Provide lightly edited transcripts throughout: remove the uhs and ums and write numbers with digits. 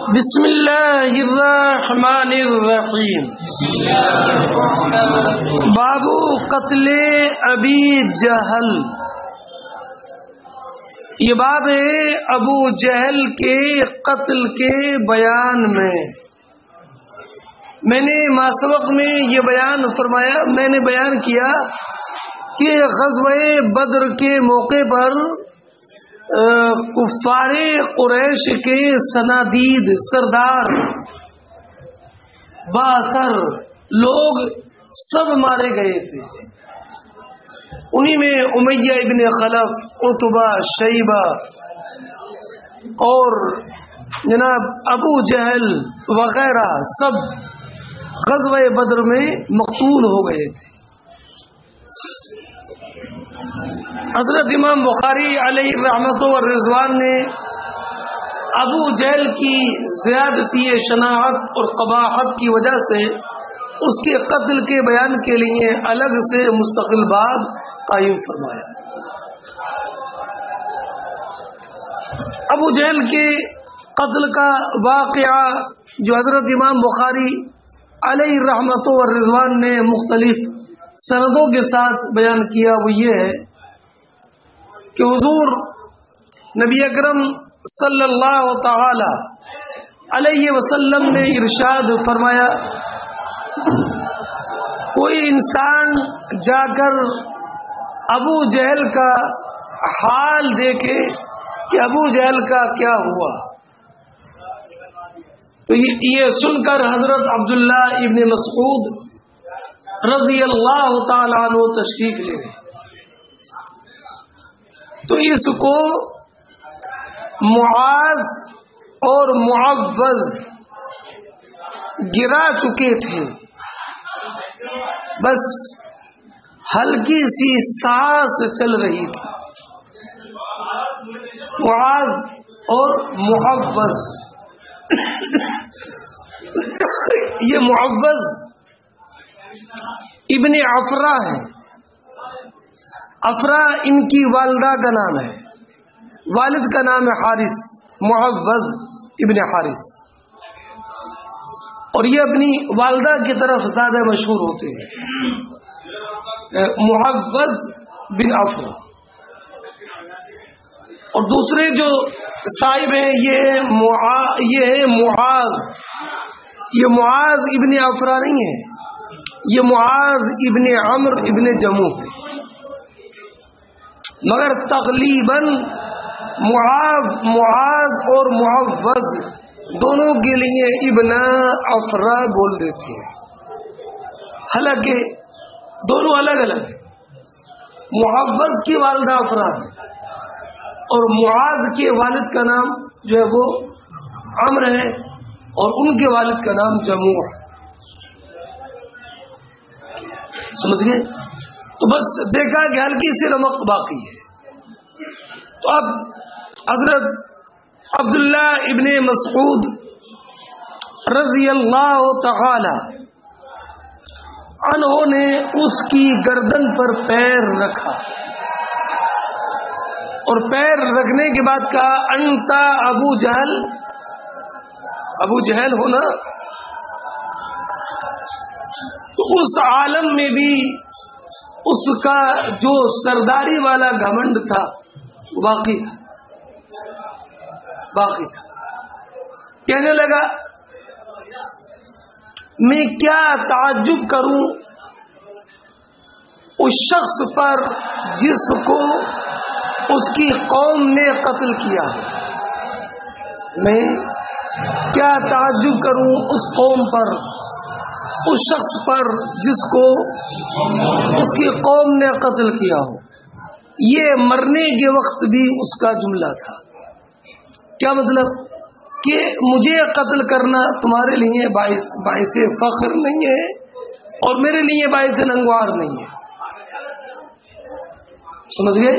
بسم اللہ الرحمن الرحیم. باب قتل ابی جہل. یہ باب ہے ابو جہل کے قتل کے بیان میں. میں نے ماسبق میں یہ بیان فرمایا، میں نے بیان کیا کہ غزوہ بدر کے موقع پر کفار قریش کے صنادید سردار بااثر لوگ سب مارے گئے تھے. انہی میں امیہ ابن خلف، عتبہ، شیبہ اور جناب ابو جہل وغیرہ سب غزوہ بدر میں مقتول ہو گئے تھے. حضرت امام بخاری علیہ رحمت و رضوان نے ابو جہل کی زیادتی شناعت اور قباحت کی وجہ سے اس کے قتل کے بیان کے لیے الگ سے مستقل باب قائم فرمایا. ابو جہل کے قتل کا واقعہ جو حضرت امام بخاری علیہ رحمت و رضوان نے مختلف سندوں کے ساتھ بیان کیا، وہ یہ ہے کہ حضور نبی اکرم صلی اللہ تعالی علیہ وسلم نے ارشاد فرمایا، کوئی انسان جا کر ابو جہل کا حال دیکھے کہ ابو جہل کا کیا ہوا، تو یہ سن کر حضرت عبداللہ ابن مسعود رضی اللہ تعالیٰ عنہ تشریف لے گئے. تو اس کو معاذ اور معوذ گرا چکے تھے، بس ہلکی سی سانس چل رہی تھی. معاذ اور معوذ یہ معوذ ابن عفرا ہے. عفرا ان کی والدہ کا نام ہے، والد کا نام ہے حارث، معوذ ابن حارث، اور یہ اپنی والدہ کی طرف زیادہ مشہور ہوتے ہیں، معوذ بن عفرا. اور دوسرے جو صاحب ہیں یہ ہے معاذ. یہ معاذ ابن عفرا نہیں ہے، یہ معاذ ابن عمرو ابن جموح ہے، مگر تقریباً معاذ اور معوذ دونوں کے لیے ابن عفرا بول دیتے ہیں، حالانکہ دونوں الگ الگ ہیں. معوذ کی والدہ عفرا ہے اور معاذ کے والد کا نام جو ہے وہ عمرو ہے اور ان کے والد کا نام جموح ہے. سمجھ گئے؟ تو بس دیکھا کہ ہلکی سی رمق باقی ہے. تو اب حضرت عبداللہ ابن مسعود رضی اللہ تعالی عنہ نے اس کی گردن پر پیر رکھا اور پیر رکھنے کے بعد کہا، انتا ابو جہل، ابو جہل ہونا. تو اس عالم میں بھی اس کا جو سرداری والا گھمنڈ تھا باقی تھا. کہنے لگا، میں کیا تعجب کروں اس شخص پر جس کو اس کی قوم نے قتل کیا ہے. میں کیا تعجب کروں اس قوم پر، اس شخص پر جس کو اس کی قوم نے قتل کیا ہو. یہ مرنے کے وقت بھی اس کا جملہ تھا. کیا مطلب؟ کہ مجھے قتل کرنا تمہارے لیے باعث فخر نہیں ہے اور میرے لیے باعث ننگوار نہیں ہے. سمجھ گئے؟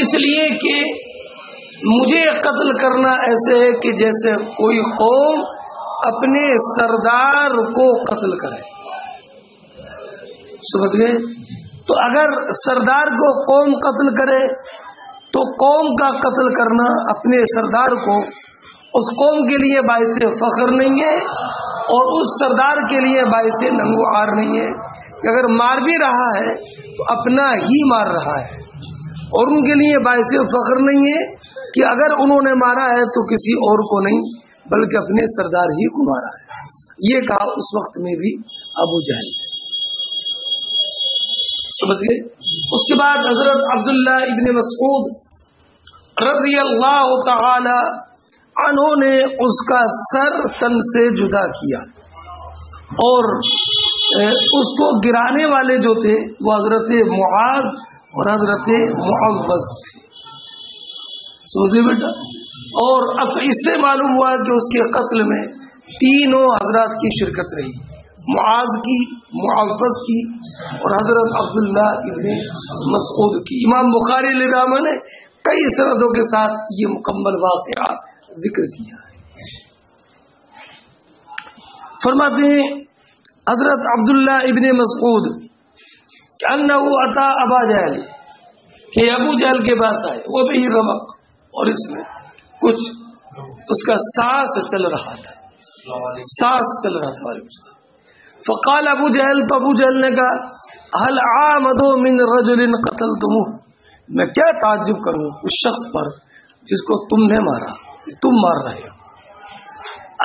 اس لیے کہ مجھے قتل کرنا ایسے ہے کہ جیسے کوئی قوم اپنے سردار کو قتل کرے. سمجھ گئے؟ تو اگر سردار کو قوم قتل کرے تو قوم کا قتل کرنا اپنے سردار کو اس قوم کے لیے باعث فخر نہیں ہے اور اس سردار کے لیے باعث ننگو آر نہیں ہے کہ اگر مار بھی رہا ہے تو اپنا ہی مار رہا ہے، اور ان کے لیے باعث فخر نہیں ہے کہ اگر انہوں نے مارا ہے تو کسی اور کو نہیں بلکہ اپنے سردار ہی کو مارا ہے. یہ کہا اس وقت میں بھی ابو جہل نے. سمجھ گئے؟ اس کے بعد حضرت عبداللہ ابن مسعود رضی اللہ تعالی عنہ نے اس کا سر تن سے جدا کیا اور اس کو گرانے والے جو تھے وہ حضرت معاذ اور حضرت معوذ تھے. سمجھے بیٹا؟ اور اب اس سے معلوم ہوا کہ اس کے قتل میں تینوں حضرات کی شرکت رہی، معاذ کی، معوذ کی اور حضرت عبداللہ ابن مسعود کی. امام بخاری علیہ رحمہ نے کئی سندوں کے ساتھ یہ مکمل واقعہ ذکر کیا ہے. فرماتے ہیں حضرت عبداللہ ابن مسعود کہ انہو اتا ابا جہل، کہ ابو جہل کے پاس آئے، وہ بھی رمق اور اس میں کچھ اس کا سانس چل رہا تھا، سانس چل رہا تھا. فقال ابو جہل، تو ابو جہل نے کہا هل عامد من رجل قتلتموه، میں کیا تعجب کروں اس شخص پر جس کو تم نے مارا، تم مار رہے ہو.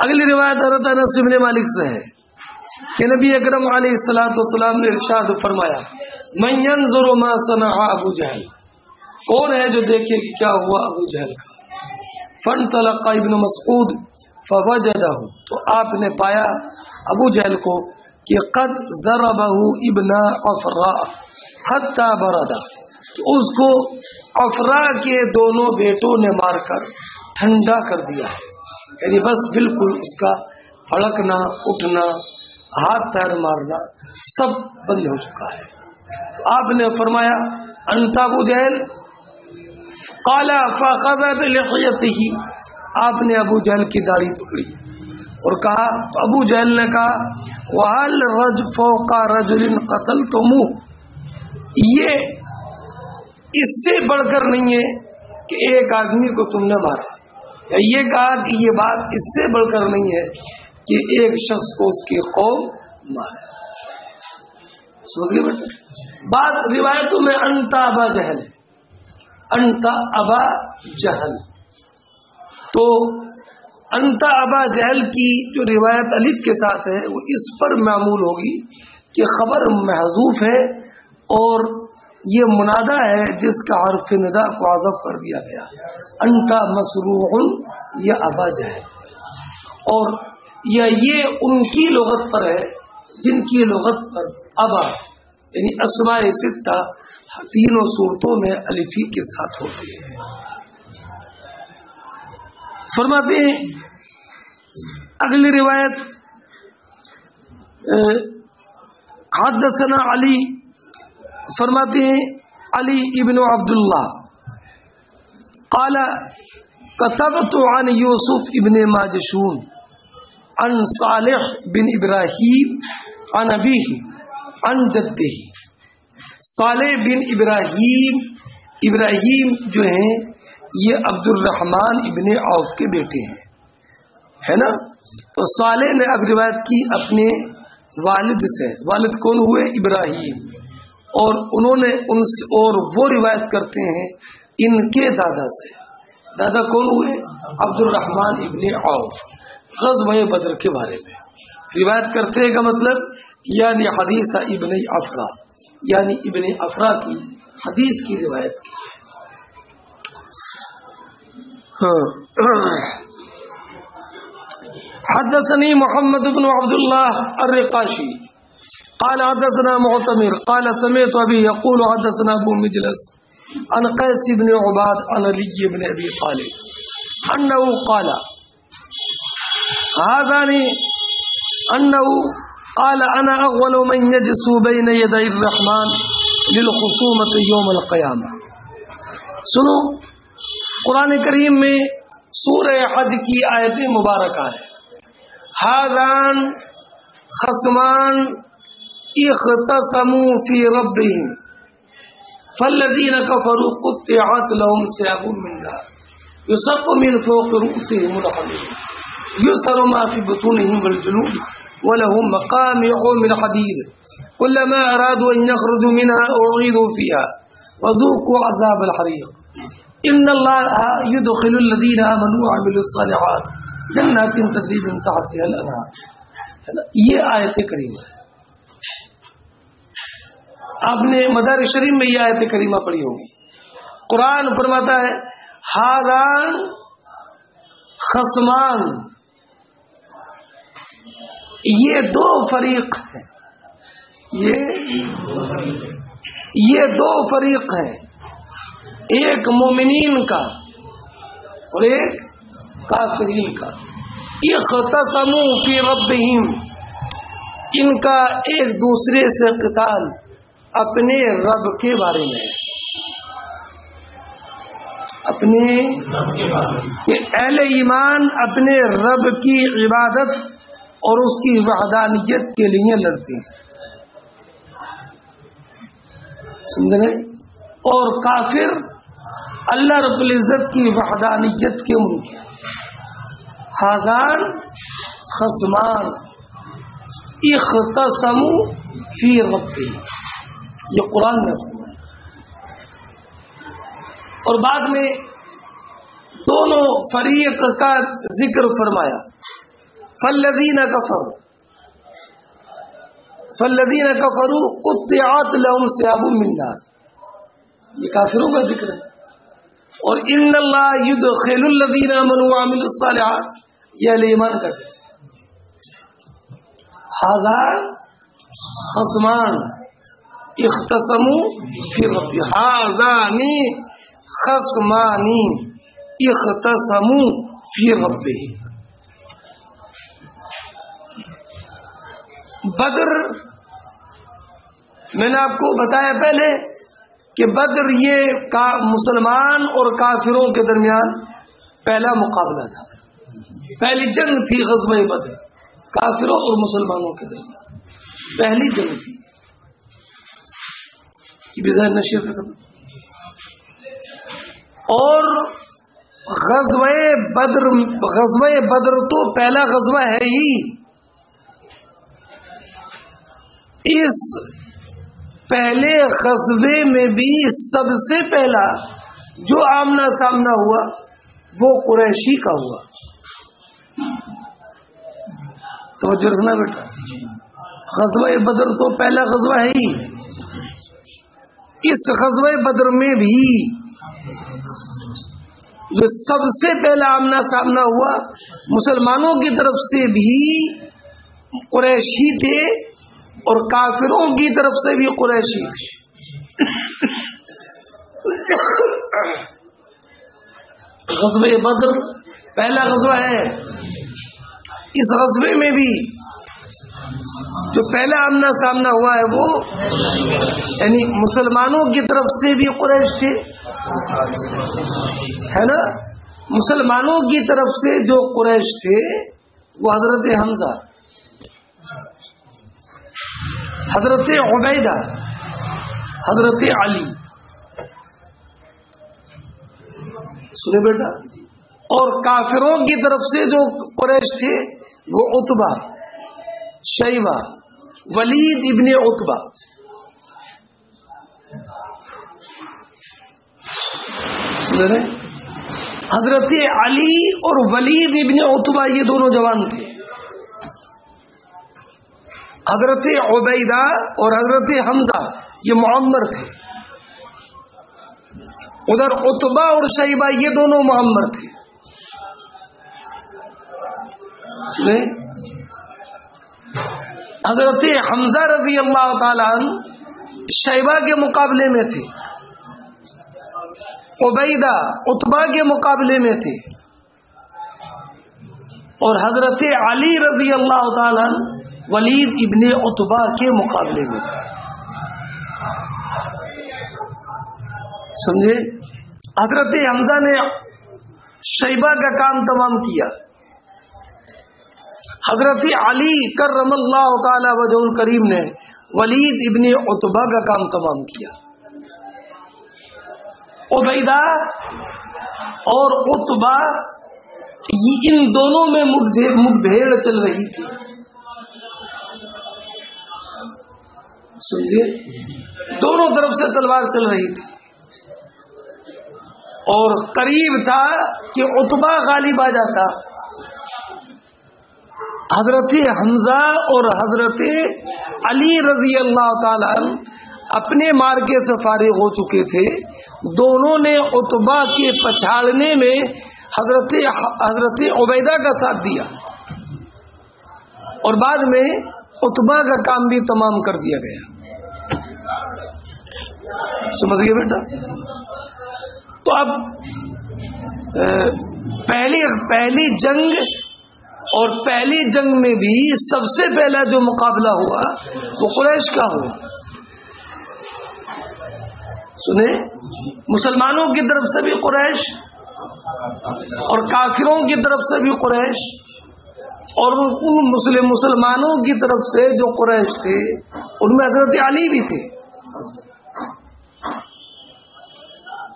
اگلی روایت حضرت انس بن مالک سے ہے کہ نبی اکرم علیہ الصلوۃ والسلام نے ارشاد فرمایا من ينظر ما صنع ابو جہل، کون ہے جو دیکھے کہ کیا ہوا ابو جہل کا. فانطلق ابن مسعود فوجدہ، تو آپ نے پایا ابو جہل کو کہ قد ضربہ ابن عفراء حتی بردا، تو اس کو عفراء کے دونوں بیٹوں نے مار کر ٹھنڈا کر دیا ہے، یعنی بس بالکل اس کا پھڑکنا، اٹھنا، ہاتھ پیر مارنا سب بند ہو چکا ہے. تو آپ نے فرمایا انت ابو جہل، قال فاخذ بلحیتہ، آپ نے ابو جہل کی داڑھی پکڑی اور کہا، تو ابو جہل نے کہا وَهَلْ رَجْ فَوْقَ رَجُلٍ قَتَلْتُمُوهُ، یہ اس سے بڑھ کر نہیں ہے کہ ایک آدمی کو تم نے مارا، یا یہ کہا کہ یہ بات اس سے بڑھ کر نہیں ہے کہ ایک شخص کو اس کی قوم مارا. سمجھ گئے بیٹا؟ بعض روایتوں میں انت ابا جہل ہے، انت ابا جہل. تو انت ابا جہل کی جو روایت الف کے ساتھ ہے وہ اس پر معمول ہوگی کہ خبر محذوف ہے اور یہ منادہ ہے جس کا حرف ندا کو حذف کر دیا گیا، انت مسروع یا ابا جہل. اور یہ ان کی لغت پر ہے جن کی لغت پر ابا یعنی اسماء ستہ تینوں صورتوں میں الفی کے ساتھ ہوتے ہیں. فرماتے ہیں اگلی روایت حدثنا علی، فرماتے ہیں علی ابن عبداللہ قال كتبت عن یوسف ابن ماجشون عن صالح بن ابراہیم عن ابیہ عن جدہ. صالح بن ابراہیم جو ہیں یہ عبد الرحمن ابن عوف کے بیٹے ہیں، ہے نا. تو صالح نے اب روایت کی اپنے والد سے، والد کون ہوئے؟ ابراہیم، اور انہوں نے ان سے، اور وہ روایت کرتے ہیں ان کے دادا سے. دادا کون ہوئے؟ عبد الرحمن ابن عوف. غزوہ بدر کے بارے میں روایت کرتے ہیں کا مطلب یعنی حدیث ابن افرا، یعنی ابن افرا کی حدیث کی روایت کی. حدثني محمد بن عبد الله الرقاشي قال حدثنا معتمر قال سمعت ابي يقول حدثنا ابو مجلس عن قيس بن عباد عن علي بن ابي طالب انه قال هذاني انه قال انا اول من يجلس بين يدي الرحمن للخصومة يوم القيامة. سنو قرآن کریم میں سورہ حج کی آیت مبارکہ ہے. ہذان خصمان اختصموا فی ربهم فالذین کفروا قطعت لهم ثياب من نار يصب من فوق رؤوسهم الحميم يسر ما في بطونهم والجلود ولهم مقامع من حديد كلما أرادوا أن يخرجوا منها أعيدوا فيها وذوقوا عذاب الحريق إن الله يدخل الذين آمنوا وعملوا الصالحات جنات تجري من تحتها الأنهار. یہ آیت کریمہ آپ نے مدارس شریف میں یہ آیت کریمہ پڑھی ہوگی. قرآن فرماتا ہے ہاذان خصمان، یہ دو فریق ہیں، یہ دو فریق ہیں، ایک مومنین کا اور ایک کافرین کا. اختصموا فی ربہم، ان کا ایک دوسرے سے قتال اپنے رب کے بارے میں ہے. اپنے اہل ایمان اپنے رب کی عبادت اور اس کی وحدانیت کے لیے لڑتے ہیں، سمجھ رہے؟ اور کافر اللہ رب العزت کی وحدانیت کے منکر. ہاذان خصمان اختصموا فی ربہم، یہ قرآن میں فرمایا. اور بعد میں دونوں فریق کا ذکر فرمایا. فالذین کفروا قطعت لهم ثیاب من نار، یہ کافروں کا ذکر ہے. اور ان اللہ یدخل الذین آمنوا وعملوا الصالحات، یہ اہل ایمان کا ذکر ہے. ہاذان خصمان اختصموا فی ربہم، ہاذان خصمان اختصموا فی ربہم. بدر میں نے آپ کو بتایا پہلے کہ بدر یہ مسلمان اور کافروں کے درمیان پہلا مقابلہ تھا، پہلی جنگ تھی. غزوہ بدر کافروں اور مسلمانوں کے درمیان پہلی جنگ تھی. اور غزوہ بدر تو پہلا غزوہ ہے ہی. اس پہلے غزوے میں بھی سب سے پہلا جو آمنا سامنا ہوا وہ قریشی کا ہوا. توجہ رکھنا بیٹا، غزوہ بدر تو پہلا غزوہ ہے ہی. اس غزوہ بدر میں بھی جو سب سے پہلا آمنا سامنا ہوا مسلمانوں کی طرف سے بھی قریشی تھے اور کافروں کی طرف سے بھی قریشی تھے. غزوہ بدر پہلا غزوہ ہے. اس غزوے میں بھی جو پہلا آمنا سامنا ہوا ہے وہ یعنی مسلمانوں کی طرف سے بھی قریش تھے، ہے نا. مسلمانوں کی طرف سے جو قریش تھے وہ حضرت حمزہ، حضرت عبیدہ، حضرت علی، سنے بیٹا. اور کافروں کی طرف سے جو قریش تھے وہ عتبہ، شیبہ، ولید ابن عتبہ. حضرت علی اور ولید ابن عتبہ یہ دونوں جوان تھے. حضرت عبیدہ اور حضرت حمزہ یہ معمر تھے. ادھر عتبہ اور شیبہ یہ دونوں معمر تھے. حضرت حمزہ رضی اللہ تعالی عنہ شیبہ کے مقابلے میں تھے، عبیدہ عتبہ کے مقابلے میں تھے، اور حضرت علی رضی اللہ تعالی عنہ ولید ابن عتبہ کے مقابلے میں تھے. سمجھے؟ حضرت حمزہ نے شیبہ کا کام تمام کیا، حضرت علی کرم اللہ تعالی وجہ الکریم نے ولید ابن عتبہ کا کام تمام کیا. عبیدہ اور عتبہ، ان دونوں میں مٹبھیڑ چل رہی تھی. سمجھے؟ دونوں طرف سے تلوار چل رہی تھی اور قریب تھا کہ عتبہ غالب آ جاتا. حضرت حمزہ اور حضرت علی رضی اللہ تعالی عنہ اپنے مارکے سے فارغ ہو چکے تھے. دونوں نے عتبہ کے پچھاڑنے میں حضرت عبیدہ کا ساتھ دیا اور بعد میں عتبہ کا کام بھی تمام کر دیا گیا. سمجھ گئے بیٹا؟ تو اب پہلی جنگ، اور پہلی جنگ میں بھی سب سے پہلا جو مقابلہ ہوا وہ قریش کا ہوا. سنیں، مسلمانوں کی طرف سے بھی قریش اور کافروں کی طرف سے بھی قریش، اور ان مسلمانوں کی طرف سے جو قریش تھے ان میں حضرت علی بھی تھے.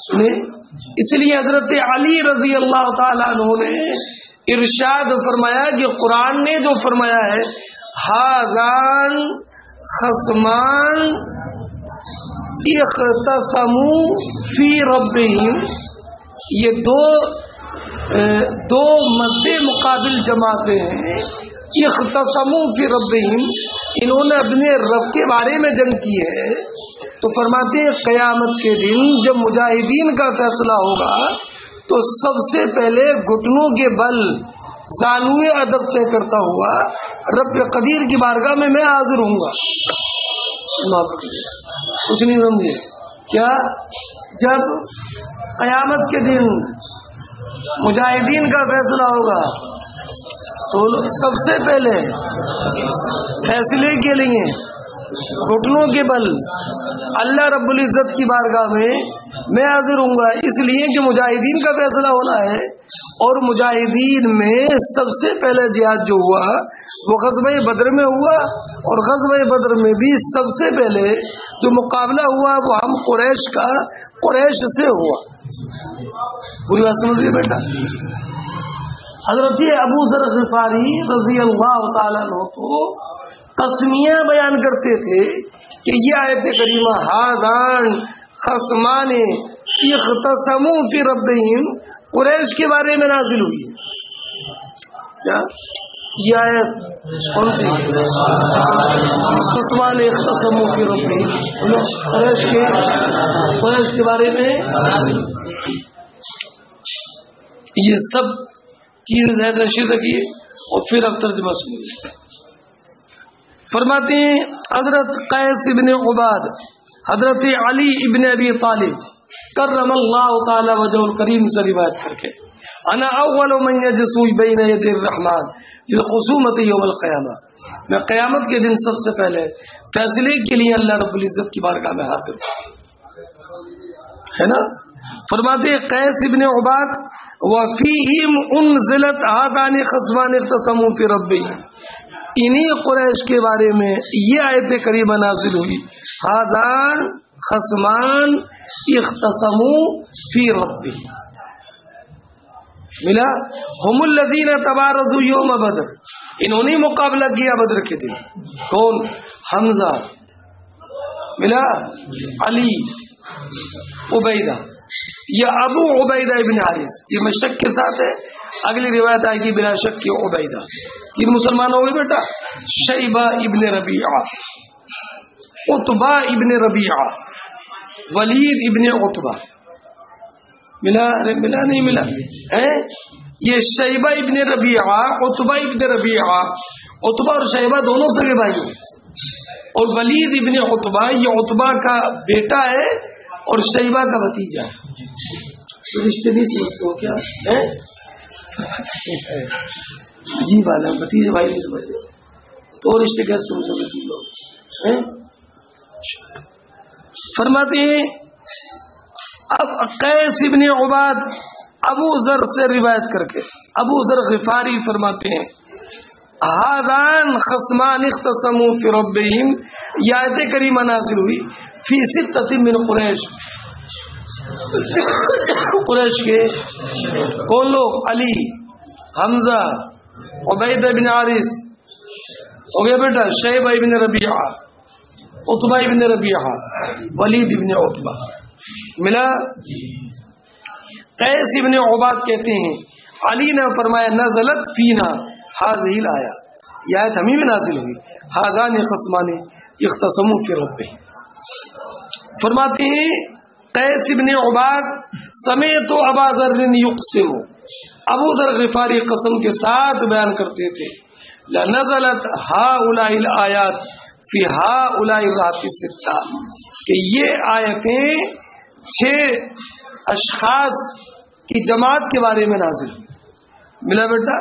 سنیں، اس لیے حضرت علی رضی اللہ تعالیٰ عنہ نے ارشاد فرمایا کہ قرآن نے جو فرمایا ہے ہاذان خصمان اختصموا فی ربہم، یہ دو مد مقابل جماعتیں ہیں. اختصموا فی ربہم، انہوں نے اپنے رب کے بارے میں جنگ کی ہے. تو فرماتے ہیں قیامت کے دن جب مجاہدین کا فیصلہ ہوگا تو سب سے پہلے گھٹنوں کے بل زانوئے ادب طے کرتا ہوا رب قدیر کی بارگاہ میں حاضر ہوں گا. کچھ نہیں سمجھے کیا؟ جب قیامت کے دن مجاہدین کا فیصلہ ہوگا تو سب سے پہلے فیصلے کے لیے گھٹنوں کے بل اللہ رب العزت کی بارگاہ میں حاضر ہوں گا. اس لیے کہ مجاہدین کا فیصلہ ہونا ہے، اور مجاہدین میں سب سے پہلے جہاد جو ہوا وہ غزوہ بدر میں ہوا، اور غزوہ بدر میں بھی سب سے پہلے جو مقابلہ ہوا وہ ہم قریش کا قریش سے ہوا. پوری بات سمجھیے بیٹا. حضرت ابو ذر غفاری رضی اللہ تعالیٰ عنہ کو قسمیاں بیان کرتے تھے کہ یہ آیت کریمہ ہاذان خصمان اختصموا فی ربہم قریش کے بارے میں نازل ہوئی ہے. کیا یہ آیت کون سی؟ خصمان اختصموا فی ربہم، قریش کے بارے میں نازل ہوئی. یہ سب چیز ذہن نشین رکھیے اور پھر اب ترجمہ سنیے. فرماتے ہیں حضرت قیس ابن عباد حضرت علی ابن ابی طالب کرم اللہ تعالی وجہ الکریم سے روایت کر کے انا اول من یجسو بین یدی الرحمن للخصومت یوم القیامہ، میں قیامت کے دن سب سے پہلے فیصلے کے لیے اللہ رب العزت کی بارگاہ میں حاضر ہے نا. فرماتے ہیں قیس ابن عباد وفیہم انزلت ہذان خصمان اختصموا فی ربہم، انہی قریش کے بارے میں یہ آیت کریمہ نازل ہوئی ہذان خصمان اختصموا فی ربہم. ملا ہم الذین تبارزوا یوم بدر، انہوں نے مقابلہ کیا بدر کے دن. کون؟ حمزہ، ملا علی، عبیدہ، یہ ابو عبیدہ ابن حارث، یہ مشک کے ساتھ ہے. اگلی روایت آئے گی بلا شک کی عبیدہ. تین مسلمان ہو گئے بیٹا. شیبہ ابن ربیعہ، عتبہ ابن ربیعہ، ولید ابن عتبہ. ملا نہیں ملا ہے؟ یہ شیبہ ابن ربیعہ، عتبہ ابن ربیعہ، عتبہ اور شیبہ دونوں سگے بھائی ہیں. اور ولید ابن عتبہ یہ عتبہ کا بیٹا ہے اور شیبہ کا بھتیجا ہے. رشتے نہیں سمجھتے ہو کیا ہے؟ جی والا بھتیجے بھائی نہیں سمجھتے تو رشتے کیسے سمجھو گے تم لوگ؟ فرماتے ہیں اب قیس ابن عباد ابو ذر سے روایت کر کے ابو ذر غفاری فرماتے ہیں ہذان خصمان اختصموا فی ربہم، یہ آیت کریمہ نازل ہوئی فی ستۃ من قریش، قریش کے کون لوگ؟ علی، حمزہ، عبیدہ بن حارث، ہو گیا بیٹا، شیبہ بن ربیعہ، عتبہ بن ربیعہ، ولید بن عتبہ، ملا۔ قیس بن عباد کہتے ہیں علی نے فرمایا نزلت فینا هذه الآیہ، یہ آیت ہمیں میں نازل ہوئی، هذان خصمان اختصموا فی ربهم۔ فرماتے ہیں قیس بن عباد سمیت ابا ذر یقسم، ابو ذر غفاری قسم کے ساتھ بیان کرتے تھے، لنزلت هؤلاء الآیات فی هؤلاء الرهط الستہ، کہ یہ آیتیں 6 اشخاص کی جماعت کے بارے میں نازل، ملا بیٹا۔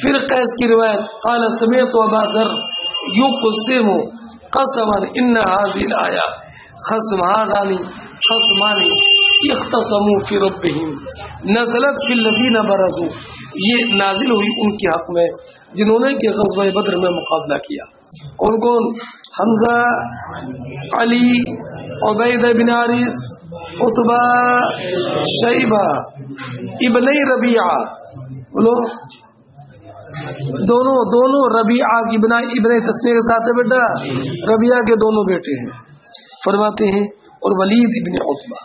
پھر قیس کی روایت قال سمعت ابا ذر یقسم قسما ان هذه الآیہ خصمان اختصموا فی ربهم نزلت فی الذین برزوا، یہ نازل ہوئی ان کے حق میں جنہوں نے کہ غزوہ بدر میں مقابلہ کیا۔ کون کون؟ حمزہ، علی، عبیدہ بن حارث، عتبہ، شیبہ، ابن ربیعہ، بولو دونوں ربیعہ کی بنا ابن تسمیہ کے ساتھ ہے بیٹا، ربیعہ کے دونوں بیٹے ہیں، فرماتے ہیں، اور ولید ابن عتبہ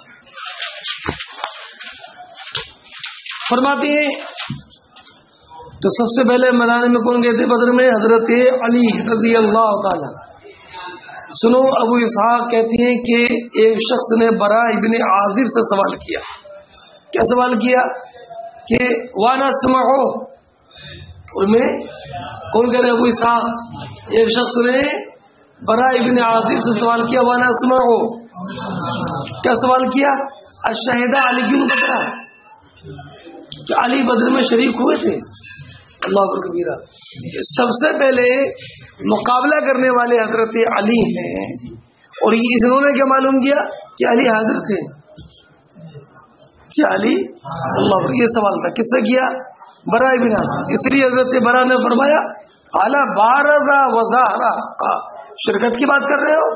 فرماتے ہیں۔ تو سب سے پہلے میدان میں کون گئے تھے بدر میں؟ حضرت علی رضی اللہ تعالی۔ سنو، ابو اسحاق کہتے ہیں کہ ایک شخص نے برا ابن عازب سے سوال کیا۔ کیا سوال کیا؟ کہ وانا اسمعو، اور میں کون کہہ رہے؟ ابو اسحاق، ایک شخص نے برا ابن عازب سے سوال کیا، وانا اسمعو، کیا سوال کیا؟ الشہیدہ علی بن بدر، کہ علی بدر میں شریک ہوئے تھے؟ اللہ اکبر کبیرہ۔ سب سے پہلے مقابلہ کرنے والے حضرت علی ہیں، اور انہوں نے کیا معلوم کیا کہ علی حاضر تھے؟ کیا علی؟ اللہ اکبر، یہ سوال تھا، کس سے کیا؟ برا بن عازب۔ اس لیے حضرت برا نے فرمایا اعلیٰ بارزہ وظاہرہ کا، شرکت کی بات کر رہے ہو؟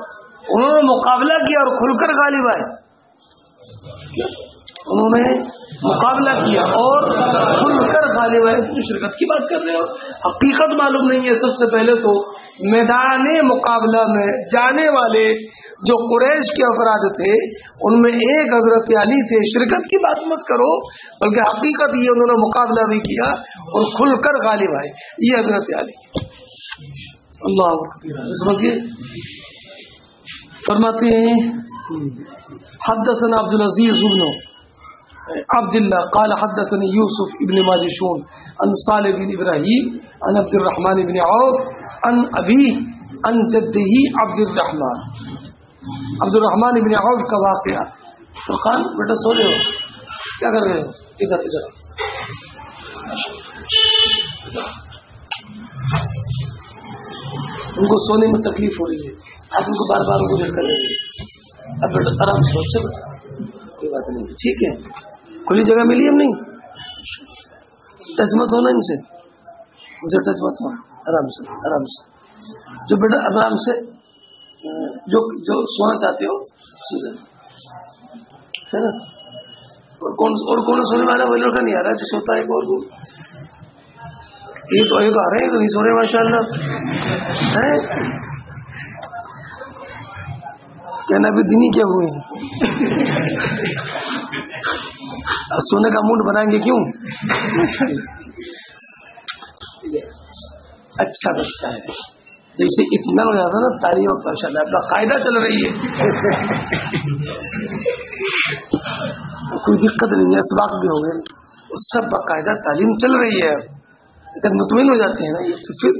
انہوں نے مقابلہ کیا اور کھل کر غالب آئے، انہوں نے مقابلہ کیا اور کھل کر غالب آئے، تم شرکت کی بات کر رہے ہو؟ حقیقت معلوم نہیں ہے۔ سب سے پہلے تو میدان مقابلہ میں جانے والے جو قریش کے افراد تھے ان میں ایک حضرت علی تھے، شرکت کی بات مت کرو، بلکہ حقیقت یہ انہوں نے مقابلہ بھی کیا اور کھل کر غالب آئے، یہ حضرت علی۔ اللہ اکبر۔ اس وقت فرماتے ہیں حدثنا عبد العزیز بن عبد اللہ قال حدثني يوسف ابن ماجشون عن صالح بن ابراہیم عن عبد الرحمن بن عوف عن ابی عن جدہ عبد الرحمن بن عوف کا واقعہ۔ فرقان بیٹا سو رہے ہو؟ کیا کر رہے ہو؟ ادھر ادھر ان کو سونے میں تکلیف ہو رہی ہے، آپ ان کو بار بار گزر کر رہے ہیں۔ اب بیٹا آرام سے اچھا بیٹا، کوئی بات نہیں، ٹھیک ہے، کھلی جگہ ملی ہم نہیں، ٹچ مت ہونا ان سے، مجھے ٹچ مت ہونا، آرام سے آرام سے، جو بیٹا آرام سے جو سونا چاہتے ہو سو جائے، ہے نا؟ اور کون سونے والا؟ وہ لڑکا نہیں آ رہا جو سوتا ہے، اور یہ تو آ رہے ہیں تو نہیں سو رہے ماشاء اللہ، کہنا بھی دینی کیا ہوئے ہیں، سونے کا موڈ بنائیں گے کیوں؟ اچھا بچہ ہے، جیسے اطمینان ہو جاتا نا تعلیم اور ماشاء اللہ باقاعدہ چل رہی ہے، کوئی دقت نہیں ہے، اسباق بھی ہو گئے، سب باقاعدہ تعلیم چل رہی ہے، جب مطمئن ہو جاتے ہیں نا یہ تو پھر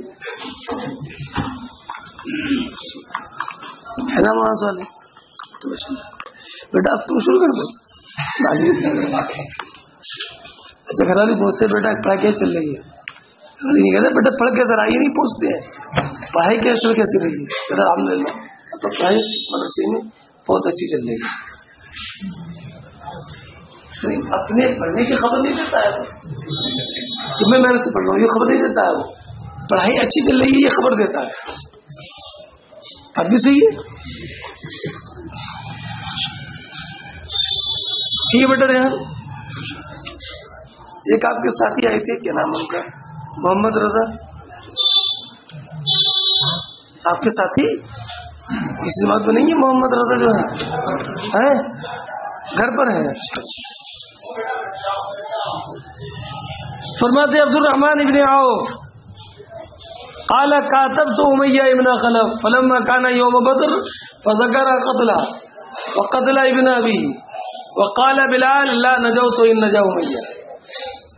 ہے نا وہاں والے تو بیٹا اب تم شروع کر دو۔ اچھا گھر والی پوچھتے بیٹا پڑھائی کیسے چل رہی ہے؟ نہیں کہتے بیٹا پڑھ کے ذرا، یہ نہیں پوچھتے ہیں پڑھائی کیسی رہی ہے؟ بیٹا الحمد للہ اب پڑھائی مدرسے میں بہت اچھی چل رہی ہے، اپنے پڑھنے کی خبر نہیں دیتا ہے کہ میں محنت سے پڑھ رہا ہوں، یہ خبر نہیں دیتا ہے، وہ پڑھائی اچھی چل رہی ہے یہ خبر دیتا ہے، اب بھی صحیح ہے۔ ٹھیک ہے بیٹا ریحان. ایک آپ کے ساتھی آئے تھے, کیا نام ان کا, محمد رضا, آپ کے ساتھی اس بات میں نہیں ہے محمد رضا جو ہے گھر پر ہے. فرماتے عبد الرحمن ابن عوف قال كاتبت أمية ابن خلف فلما كان يوم بدر فذكر قتله وقتل ابن أبيه وقال بلال لا نجوت إن نجا أمية.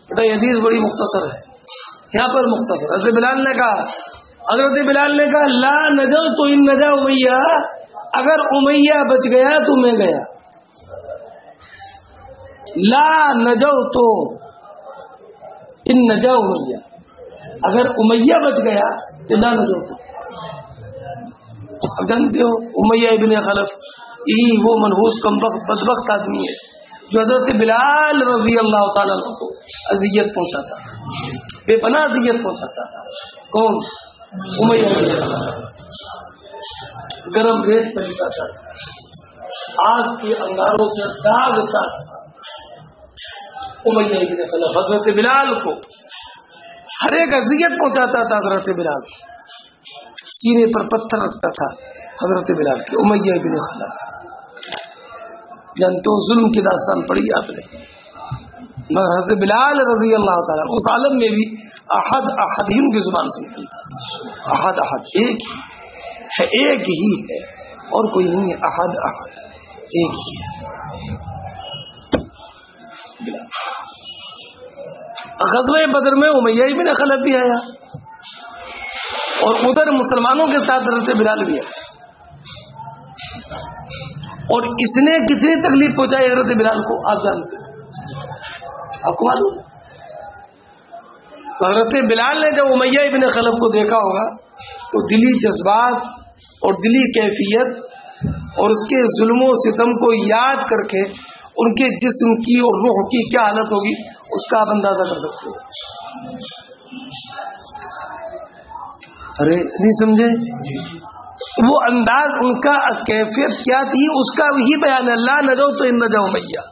بیٹا یہ حدیث بڑی مختصر ہے, یہاں پر مختصر. حضرت بلال نے کہا لا نجوت إن نجا أمية, اگر امیہ بچ گیا تو میں گیا. لا نجوت إن نجا أمية, اگر امیہ بچ گیا تو نہ نجوت. اب جانتے ہو امیہ ابن خلف وہ منحوس کمبخت بدبخت آدمی ہے جو حضرت بلال رضی اللہ تعالیٰ عنہ کو اذیت پہنچاتا تھا, بے پناہ اذیت پہنچاتا تھا. کون؟ امیہ ابن خلف. گرم ریت پر لٹاتا تھا, آگ کے انگاروں سے داغتا تھا. امیہ ابن خلف حضرت بلال کو ہر ایک اذیت پہنچاتا تھا. حضرت بلال سینے پر پتھر رکھتا تھا حضرت بلال کے. امیہ ابن خلف جانتے ہو ظلم کی داستان پڑھی آپ نے, مگر حضرت بلال رضی اللہ تعالیٰ اس عالم میں بھی احد احد ہی ان کی زبان سے نکلتا تھا. احد احد ایک ہی ہے, ایک ہی ہے اور کوئی نہیں ہے. احد احد ایک ہی ہے. غزوہ بدر میں امیہ ابن خلف بھی آیا اور ادھر مسلمانوں کے ساتھ حضرت بلال بھی آیا, اور اس نے کتنی تکلیف پہنچائی حضرت بلال کو آپ جانتے ہیں, آپ کو معلوم. تو حضرت بلال نے جب امیہ ابن خلف کو دیکھا ہوگا تو دلی جذبات اور دلی کیفیت اور اس کے ظلم و ستم کو یاد کر کے ان کے جسم کی اور روح کی کیا حالت ہوگی اس کا آپ اندازہ کر سکتے ہو. ارے نہیں سمجھے وہ انداز, ان کا کیفیت کیا تھی اس کا وہی بیان ہے. لا نجو تو ان نجا امیہ.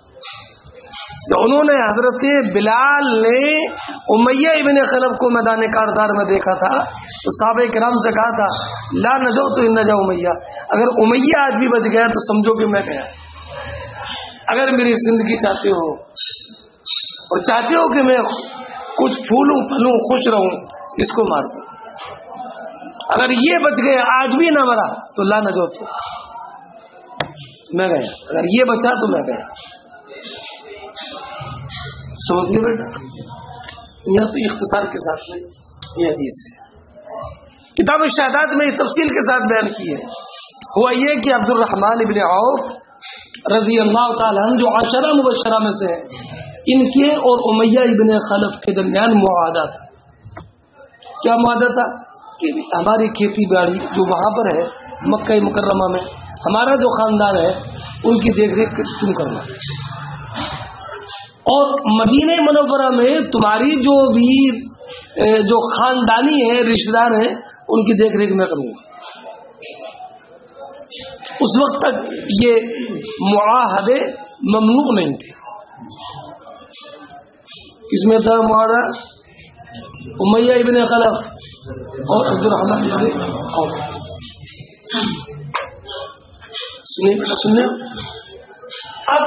جو انہوں نے حضرت بلال نے امیہ ابن خلف کو میدان کاردار میں دیکھا تھا تو صحابہ کرام سے کہا تھا لا نجو تو ان نجا امیہ, اگر امیہ آج بھی بچ گیا تو سمجھو کہ میں گیا. اگر میری زندگی چاہتے ہو اور چاہتے ہو کہ میں کچھ پھولوں پھلوں خوش رہوں, اس کو مار دو. اگر یہ بچ گیا آج بھی نہ مرا تو لا نجو تو میں گیا, اگر یہ بچا تو میں گیا. سمجھ گئے بیٹا, یہاں تو اختصار کے ساتھ میں یہ حدیث ہے. کتاب الشہادات میں اس تفصیل کے ساتھ بیان کی ہے. ہوا یہ کہ عبد الرحمن ابن عوف رضی اللہ تعالیٰ عنہ جو عشرہ مبشرہ میں سے ہیں, ان کے اور امیہ ابن خلف کے درمیان معاہدہ تھا. کیا معاہدہ تھا کہ ہماری کھیتی باڑی جو وہاں پر ہے مکہ مکرمہ میں, ہمارا جو خاندان ہے ان کی دیکھ ریکھ تم کرنا, اور مدینہ منورہ میں تمہاری جو بھی جو خاندانی ہے رشتہ دار ہیں ان کی دیکھ ریکھ میں کروں گا. اس وقت تک یہ معاہدے ممنوع نہیں تھے. کس میں تھا معاہدہ؟ امیہ ابن خلف اور عبد الرحمن ابن عوف. سنیے بیٹا سنیے, اب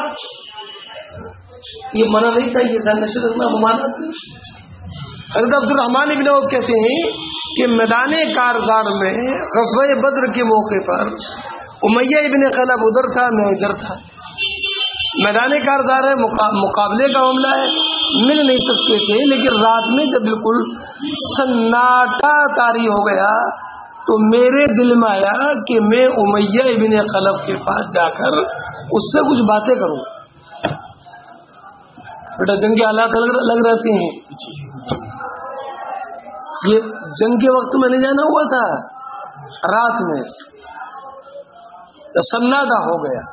یہ منع نہیں تھا, یہ ذہن نشر رکھنا ممانعت نہیں. حضرت عبد الرحمن ابن عوف کہتے ہیں کہ میدان کارزار میں غزوہ بدر کے موقع پر امیہ ابن خلف ادھر تھا, میں ادھر تھا. میدان کارزار ہے, مقابلے کا معاملہ ہے, مل نہیں سکتے تھے. لیکن رات میں جب بالکل سناٹا طاری ہو گیا تو میرے دل میں آیا کہ میں امیہ ابن خلف کے پاس جا کر اس سے کچھ باتیں کروں. بیٹا جنگ کے حالات لگ رہتے ہیں, یہ جنگ کے وقت میں نہیں جانا ہوا تھا, رات میں سناٹا ہو گیا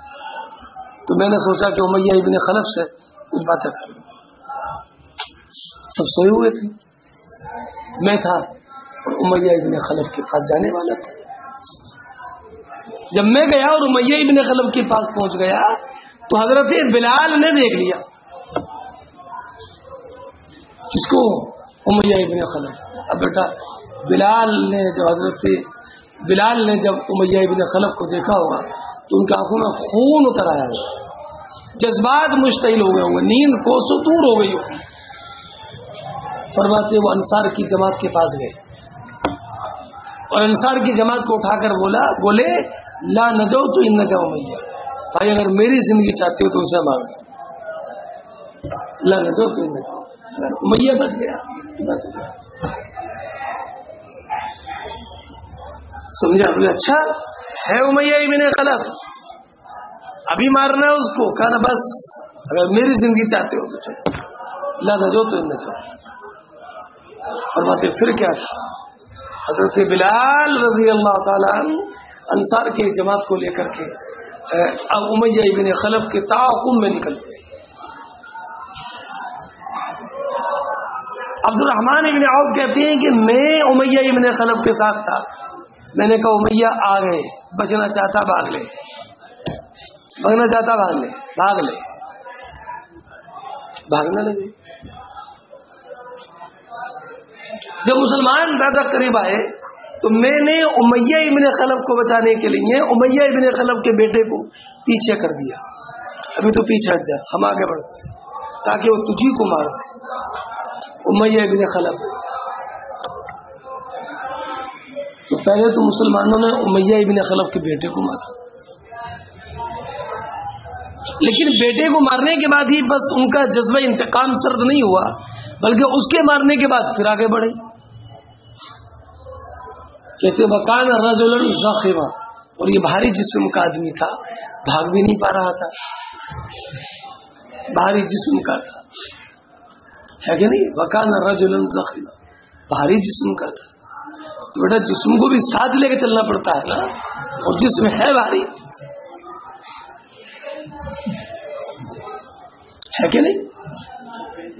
تو میں نے سوچا کہ امیہ ابن خلف سے کچھ باتیں کر لوں. سب سوئے ہوئے تھے, میں تھا اور امیہ ابن خلف کے پاس جانے والا تھا. جب میں گیا اور امیہ ابن خلف کے پاس پہنچ گیا تو حضرت بلال نے دیکھ لیا کس کو؟ امیہ ابن خلف. اب بیٹا بلال نے جب امیہ ابن خلف کو دیکھا ہوگا تو ان کی آنکھوں میں خون اتر آیا ہوگا, جذبات مشتعل ہو گئے ہوں گے, نیند کوسوں دور ہو گئی ہوگی. فرماتے وہ انصار کی جماعت کے پاس گئے اور انصار کی جماعت کو اٹھا کر بولے لا نجو تو ان نجا امیہ, بھائی اگر میری زندگی چاہتے ہو تو اسے مار دو. لا نجو تو ان نجا, اگر امیہ بچ گیا. سمجھا؟ اچھا ہے امیہ ابن خلف, ابھی مارنا ہے اس کو. کہا بس اگر میری زندگی چاہتے ہو تو چلو, لا نجو تو ان نجا. فرماتے پھر کیا تھا؟ حضرت بلال رضی اللہ تعالیٰ عنہ انصار کی جماعت کو لے کر کے امیہ ابن خلف کے تعاقب میں نکل گئے. عبد الرحمن ابن عوف کہتے ہیں کہ میں امیہ ابن خلف کے ساتھ تھا. میں نے کہا امیہ آ گئے, بچنا چاہتا بھاگ لے, بھاگنا چاہتا بھاگ لے. بھاگنے لگے. جب مسلمان زیادہ قریب آئے تو میں نے امیہ ابن خلف کو بچانے کے لیے امیہ ابن خلف کے بیٹے کو پیچھے کر دیا. ابھی تو پیچھے ہٹ جا, ہم آگے بڑھتے تاکہ وہ تجھی کو مار دے. امیہ ابن خلف تو پہلے تو مسلمانوں نے امیہ ابن خلف کے بیٹے کو مارا, لیکن بیٹے کو مارنے کے بعد ہی بس ان کا جذبہ انتقام سرد نہیں ہوا, بلکہ اس کے مارنے کے بعد پھر آگے بڑھے. کہتے وکان رجلا ضخما, اور یہ بھاری جسم کا آدمی تھا, بھاگ بھی نہیں پا رہا تھا, بھاری جسم کا تھا, ہے کہ نہیں؟ وکان رجلا ضخما, بھاری جسم کا تھا. تو بیٹا جسم کو بھی ساتھ لے کے چلنا پڑتا ہے نا, اور جسم ہے بھاری, ہے کہ نہیں؟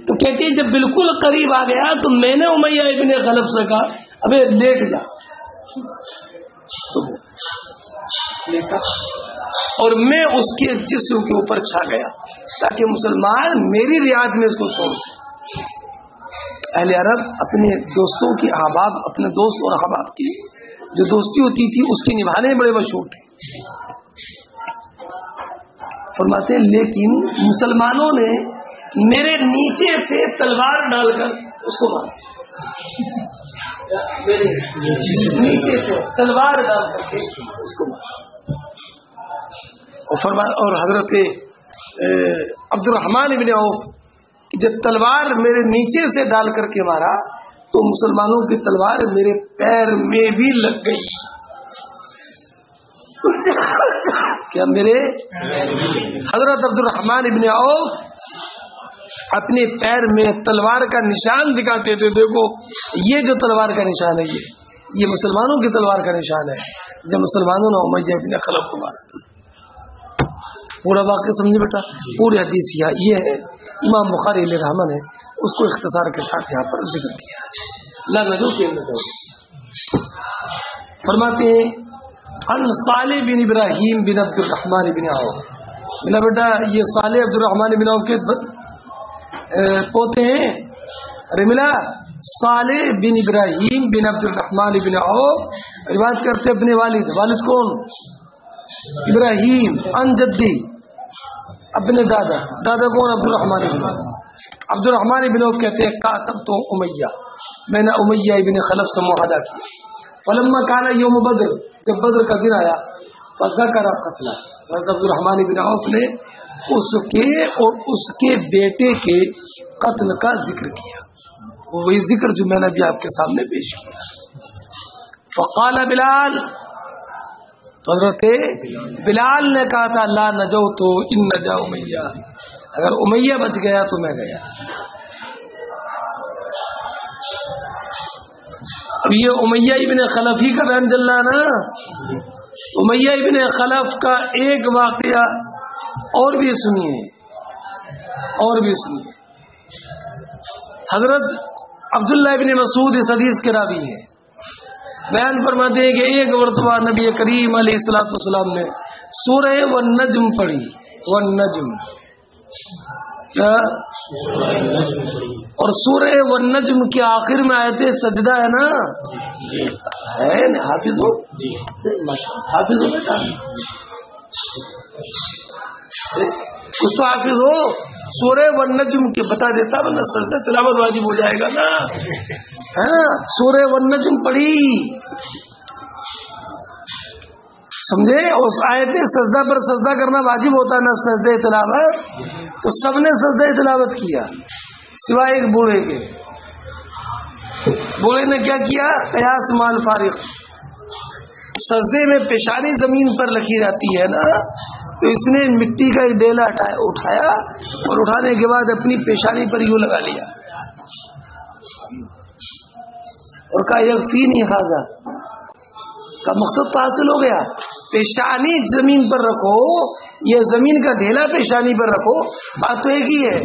تو کہتی ہے جب بالکل قریب آ گیا تو میں نے امیہ ابن خلف سے کہا ابے لیٹ جا. تو لیٹا اور میں اس کے جسم کے اوپر چھا گیا تاکہ مسلمان میری رعایت میں اس کو چھوڑ دیں. اہل عرب اپنے دوستوں کی احباب, اپنے دوست اور احباب کی جو دوستی ہوتی تھی اس کے نبھانے میں بڑے مشہور تھے. فرماتے ہیں لیکن مسلمانوں نے میرے نیچے سے تلوار ڈال کر اس کو مارا, میرے نیچے سے تلوار ڈال کر کے اس کو مارا. اور حضرت عبد الرحمن ابن عوف جب تلوار میرے نیچے سے ڈال کر کے مارا تو مسلمانوں کی تلوار میرے پیر میں بھی لگ گئی. کیا میرے حضرت عبد الرحمن ابن عوف اپنے پیر میں تلوار کا نشان دکھاتے تھے, دیکھو یہ جو تلوار کا نشان ہے یہ مسلمانوں کی تلوار کا نشان ہے جب مسلمانوں نے امیہ ابن خلف کو مارا تھا. پورا واقعہ سمجھے بیٹا, پوری حدیث یہ ہے, امام بخاری علیہ رحمہ نے اس کو اختصار کے ساتھ یہاں پر ذکر کیا ہے. لا نجو کہ نجو. فرماتے ہیں ان صالح بن ابراہیم بن عبد الرحمن بن عوف, میرا بیٹا یہ صالح عبد الرحمن بن عوف کے پوتے ہیں. ارے ملا صالح بن ابراہیم بن عبد الرحمن بن عوف روایت کرتے اپنے والد کون؟ ابراہیم. ان جدی اپنے دادا کون؟ عبد الرحمن بن عوف. عبد الرحمن بن عوف کہتے ہیں کاتب تو امیہ, میں نے امیہ ابن خلف سے معاہدہ کیا. فلما کان یوم بدر, جب بدر کا دن آیا, فذکر قتلہ, عبد الرحمن بن عوف نے اس کے اور اس کے بیٹے کے قتل کا ذکر کیا, وہی ذکر جو میں نے ابھی آپ کے سامنے پیش کیا. فقال بلال, تو حضرت بلال نے کہا تھا لا نجو تو ان نجا امیہ, اگر امیہ بچ گیا تو میں گیا. اب یہ امیہ ابن خلف ہی کا بیان چل رہا نا. امیہ ابن خلف کا ایک واقعہ اور بھی سنیے. حضرت عبداللہ ابن مسعود اس حدیث کے راوی ہیں, بیان فرماتے ہیں کہ ایک مرتبہ نبی کریم علیہ الصلوۃ والسلام نے سورہ والنجم پڑھی. والنجم، اور سورہ والنجم کے آخر میں آیت سجدہ ہے نا، ہے نا؟ حافظ ہو؟ حافظ ہو بیٹا؟ کچھ تو حافظ ہو؟ سورہ والنجم کے بتا دیتا ورنہ سجدہ تلاوت واجب ہو جائے گا نا، ہے نا؟ سورہ والنجم پڑھی، سمجھے؟ اس آیت سجدہ پر سجدہ کرنا واجب ہوتا نا، سجدہ تلاوت، تو سب نے سجدہ تلاوت کیا سوائے ایک بوڑھے کے۔ بوڑھے نے کیا کیا؟ قیاس مال فارغ، سجدے میں پیشانی زمین پر رکھی جاتی ہے نا، تو اس نے مٹی کا ایک ڈیلا اٹھایا اور اٹھانے کے بعد اپنی پیشانی پر یوں لگا لیا اور کہا یکفینی ھذا، کا مقصد تو حاصل ہو گیا۔ پیشانی زمین پر رکھو، یہ زمین کا ڈھیلا پیشانی پر رکھو، بات تو ایک ہی ہے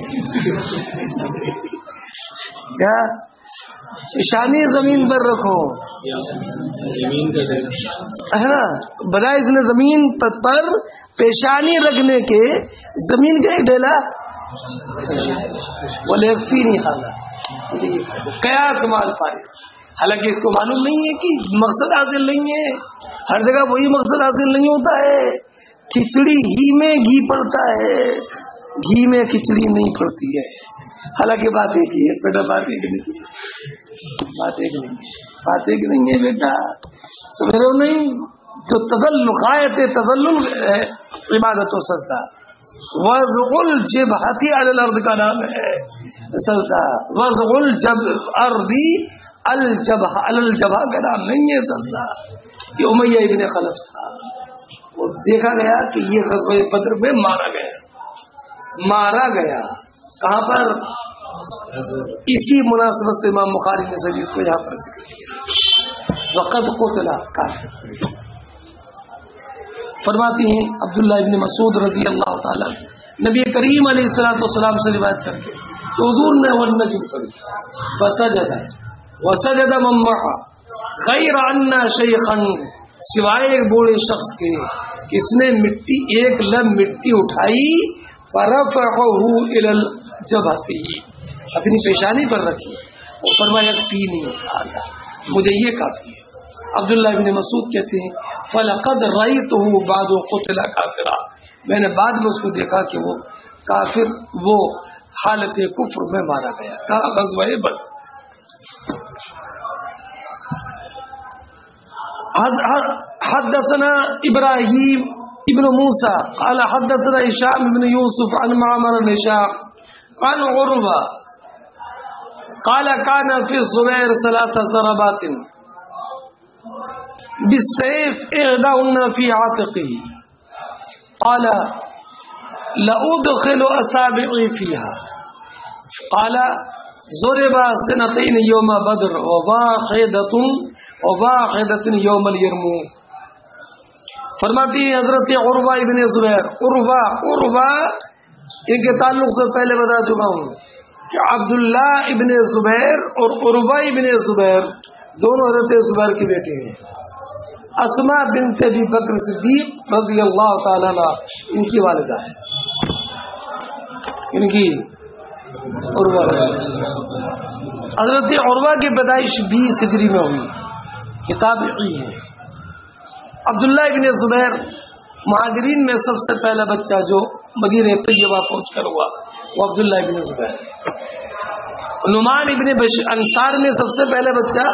کیا؟ پیشانی زمین پر رکھو ہے نا، بجائے اس نے زمین پر پیشانی رکھنے کے زمین کا ایک ڈھیلا وَلْيَكْفِينِي هَذَا، قیاس مال فارغ۔ حالانکہ اس کو معلوم نہیں ہے کہ مقصد حاصل نہیں ہے، ہر جگہ وہی مقصد حاصل نہیں ہوتا ہے۔ کھچڑی ہی میں گھی پڑتا ہے، گھی میں کھچڑی نہیں پڑتی ہے، حالانکہ بات ایک ہی ہے بیٹا، بات ایک نہیں ہے، بات ایک نہیں ہے، بات ایک نہیں ہے بیٹا، سمجھ رہے ہو نہیں؟ جو تذلق تذلل ہے عبادت و سجدہ، وضع الجبہۃ علی الارض کا نام ہے سجدہ، وضع الارض الجبہ علی الجبہ کا نام نہیں ہے سجدہ۔ یہ امیہ ابن خلف تھا، وہ دیکھا گیا کہ یہ غزوہ بدر میں مارا گیا، کہاں پر؟ اسی مناسبت سے امام بخاری نے صحیح اس کو یہاں پر ذکر کیا، وقد قتل کافر۔ فرماتی ہیں عبداللہ ابن مسعود رضی اللہ تعالیٰ نبی کریم علیہ السلام سے روایت کر کے کہ حضور نے والنجم پڑھی، وسجد من معه غیر ان شیخا، سوائے ایک بوڑھے شخص کے، کس نے ایک لب مٹی اٹھائی، فرفعه الى الجبهۃ، اپنی پیشانی پر رکھی اور فرمایا یکفینی ھذا، مجھے یہ کافی ہے۔ عبداللہ ابن مسعود کہتے ہیں فلقد رأیتہ بعد قتل کافرا، میں نے بعد میں اس کو دیکھا کہ وہ کافر، وہ حالت کفر میں مارا گیا تھا غزوہ بدر۔ حدثنا ابراہیم ابن موسیٰ قال حدثنا هشام بن یوسف عن معمر بن هشام عن عروہ قال كان في الزبير 3 ضربات بالسيف احداهن في عاتقه قال لأدخل اصابعي فيها قال ضرب 2 يوم بدر وواحدة يوم اليرموك۔ فرماتی ہیں حضرت عروہ ابن زبیر، عروہ ان کے تعلق سے پہلے بتا چکا ہوں کہ عبداللہ ابن زبیر اور عروہ ابن زبیر دونوں حضرت زبیر کے بیٹے ہیں۔ اسماء بنت ابی بکر صدیق رضی اللہ تعالی عنہ ان کی والدہ ہے، ان کی عروہ، حضرت عروہ کی پیدائش 20 ہجری میں ہوئی، کتاب ہے۔ عبداللہ ابن زبیر مہاجرین میں سب سے پہلا بچہ جو مدینہ طیبہ پہنچ کر ہوا وہ عبداللہ ابن زبیر ہے۔ نعمان ابن انصار میں سب سے پہلا بچہ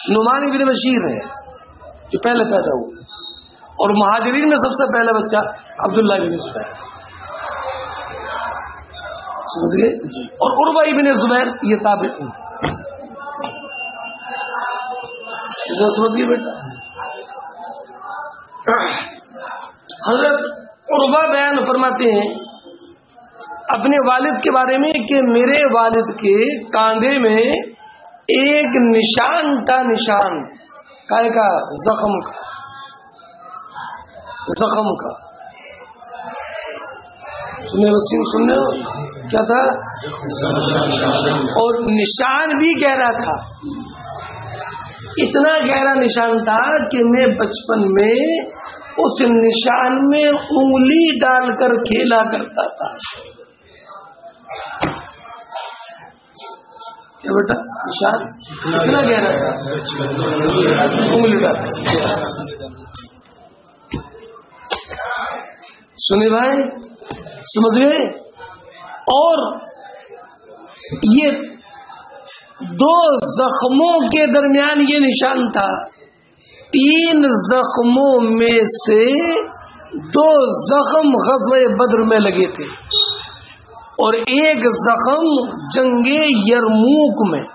نعمان ابن بشیر ہے جو پہلے پیدا ہوا، اور مہاجرین میں سب سے پہلا بچہ عبداللہ ابن زبیر، سمجھ گئے؟ اور عروہ ابن زبیر یہ تابعی، سمجھ گئے بیٹا؟ حضرت عروہ بیان فرماتے ہیں اپنے والد کے بارے میں کہ میرے والد کے کاندھے میں ایک نشان تھا، نشان کائے کا؟ زخم کا سننے کیا تھا؟ اور نشان بھی گہرا تھا، اتنا گہرا نشان تھا کہ میں بچپن میں اس نشان میں انگلی ڈال کر کھیلا کرتا تھا. کیا بیٹا نشان اتنا گہرا تھا, انگلی ڈال کر. سنی بھائی, سمجھ گئے؟ اور یہ دو زخموں کے درمیان یہ نشان تھا. 3 زخموں میں سے 2 زخم غزوہ بدر میں لگے تھے اور 1 زخم جنگ یرموک میں.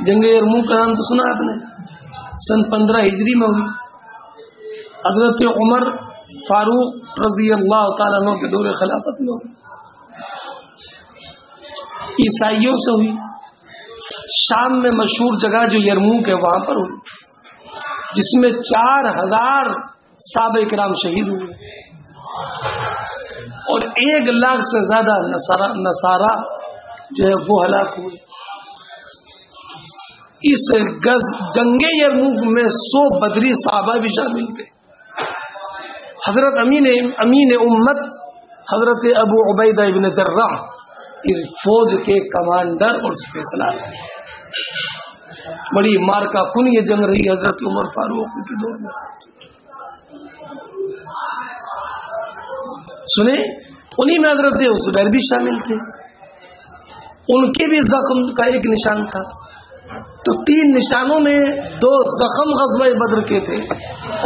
جنگ یرموک کا نام تو سنا آپ نے, سن 15 ہجری میں ہوئی. حضرت عمر فاروق رضی اللہ تعالیٰ عنہ کے دور خلافت میں ہوئی. عیسائیوں سے ہوئی. شام میں مشہور جگہ جو یرموک ہے وہاں پر ہوئی, جس میں 4000 صحابہ کرام شہید ہوئے اور 1 لاکھ سے زیادہ نصارہ جو ہے وہ ہلاک ہوئے. اس جنگ یرموک میں 100 بدری صحابہ بھی شامل تھے. حضرت امین امت حضرت ابو عبیدہ ابن جراح اس فوج کے کمانڈر اور سپیشلر تھے. بڑی مارکا کن یہ جنگ رہی حضرت عمر فاروق کے دور میں. سنے انہی میں حضرت زبیر بھی شامل تھے, ان کے بھی زخم کا ایک نشان تھا. تو 3 نشانوں میں 2 زخم غزوہ بدر کے تھے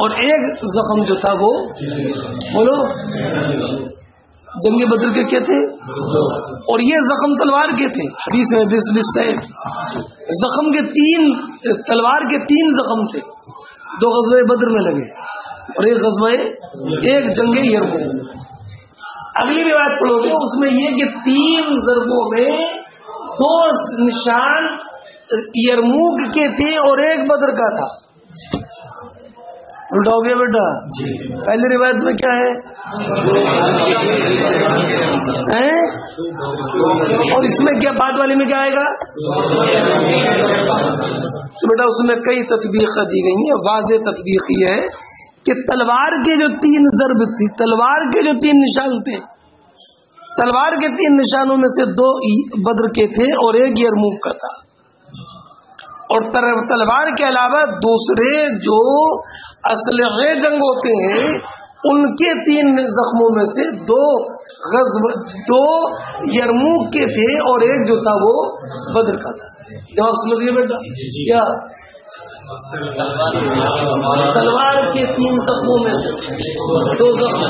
اور 1 زخم جو تھا وہ بولو جنگ بدر کے کیا تھے, اور یہ زخم تلوار کے تھے. حدیث میں 20 سے زخم کے 3 تلوار کے 3 زخم تھے. 2 غزوہ بدر میں لگے اور 1 جنگ یرموک. اگلی روایت پڑھو گے اس میں یہ کہ 3 ضربوں میں 2 نشان یرموک کے تھے اور 1 بدر کا تھا. الٹا ہو گیا بیٹا. پہلی روایت میں کیا ہے اور اس میں کیا بعد والی میں کیا آئے گا تو بیٹا اس میں کئی تطبیق دی گئی ہیں. واضح تطبیق یہ ہے کہ تلوار کے جو 3 ضرب تھی, تلوار کے جو 3 نشان تھے, تلوار کے 3 نشانوں میں سے 2 بدر کے تھے اور 1 یرموک کا تھا. اور تلوار کے علاوہ دوسرے جو اسلحے جنگ ہوتے ہیں ان کے 3 زخموں میں سے 2 یرموک کے تھے اور 1 جو تھا وہ بدر کا تھا. جواب سمجھیے بیٹا کیا تلوار کے 3 زخموں میں سے 2 زخم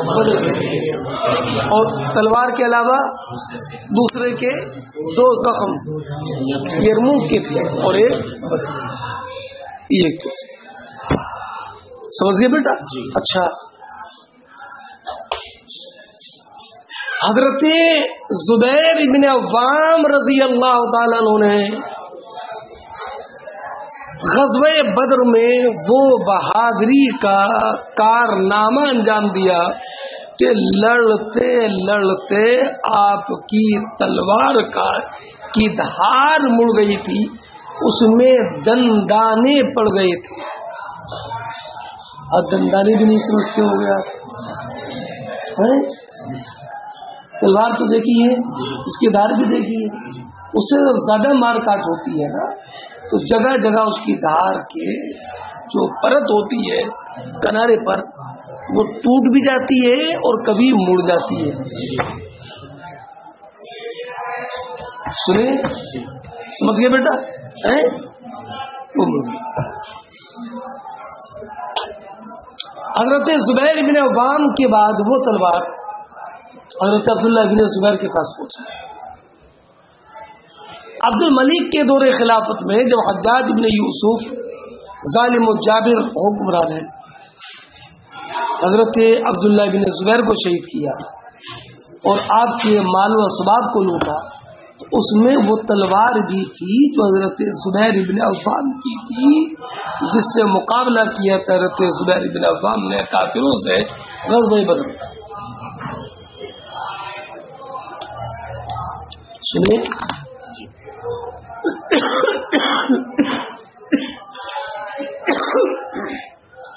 بدر کے اور تلوار کے علاوہ دوسرے کے 2 زخم یرموک کے تھے اور 1 بدر. یہ تو سمجھ گئے بیٹا. اچھا, حضرت زبیر ابن عوام رضی اللہ تعالیٰ عنہ نے غزوہ بدر میں وہ بہادری کا کارنامہ انجام دیا کہ لڑتے لڑتے آپ کی تلوار کی دھار مڑ گئی تھی, اس میں دندانے پڑ گئے تھے. اب دندانے بھی نہیں سمجھتے ہو گیا. تلوار تو دیکھی ہے, اس کی دھار بھی دیکھی ہے, اس سے زیادہ مار کاٹ ہوتی ہے نا, تو جگہ جگہ اس کی دھار کے جو پرت ہوتی ہے کنارے پر وہ ٹوٹ بھی جاتی ہے اور کبھی مڑ جاتی ہے. سنے سمجھ گئے بیٹا, وہ مڑ گئی. حضرت زبیر بن عوام کے بعد وہ تلوار حضرت عبداللہ بن زبیر کے پاس پہنچا. عبد الملک کے دور خلافت میں جب حجاج ابن یوسف ظالم و جابر حکمران ہے, حضرت عبداللہ بن زبیر کو شہید کیا اور آپ کے مال و اسباب کو لوٹا, تو اس میں وہ تلوار بھی تھی جو حضرت زبیر ابن عوام کی تھی, جس سے مقابلہ کیا تھا حضرت زبیر ابن عوام نے کافروں سے غزوہ بدر. سنیں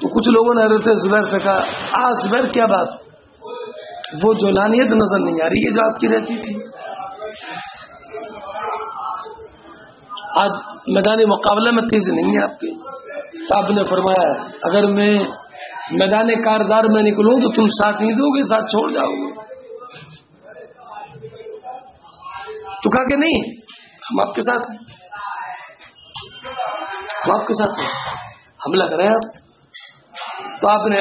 تو کچھ لوگوں نے حضرت زبیر سے کہا زبیر کیا بات، وہ جولانیت نظر نہیں آ رہی ہے جو آپ کی رہتی تھی؟ آج میدان مقابلہ میں تیز نہیں ہے آپ کے. تو آپ نے فرمایا اگر میں میدان کارزار میں نکلوں تو تم ساتھ نہیں دو گے، ساتھ چھوڑ جاؤ گے؟ تو کہا کہ نہیں، ہم آپ کے ساتھ ہیں، ہم آپ کے ساتھ ہیں، حملہ کریں آپ. تو آپ نے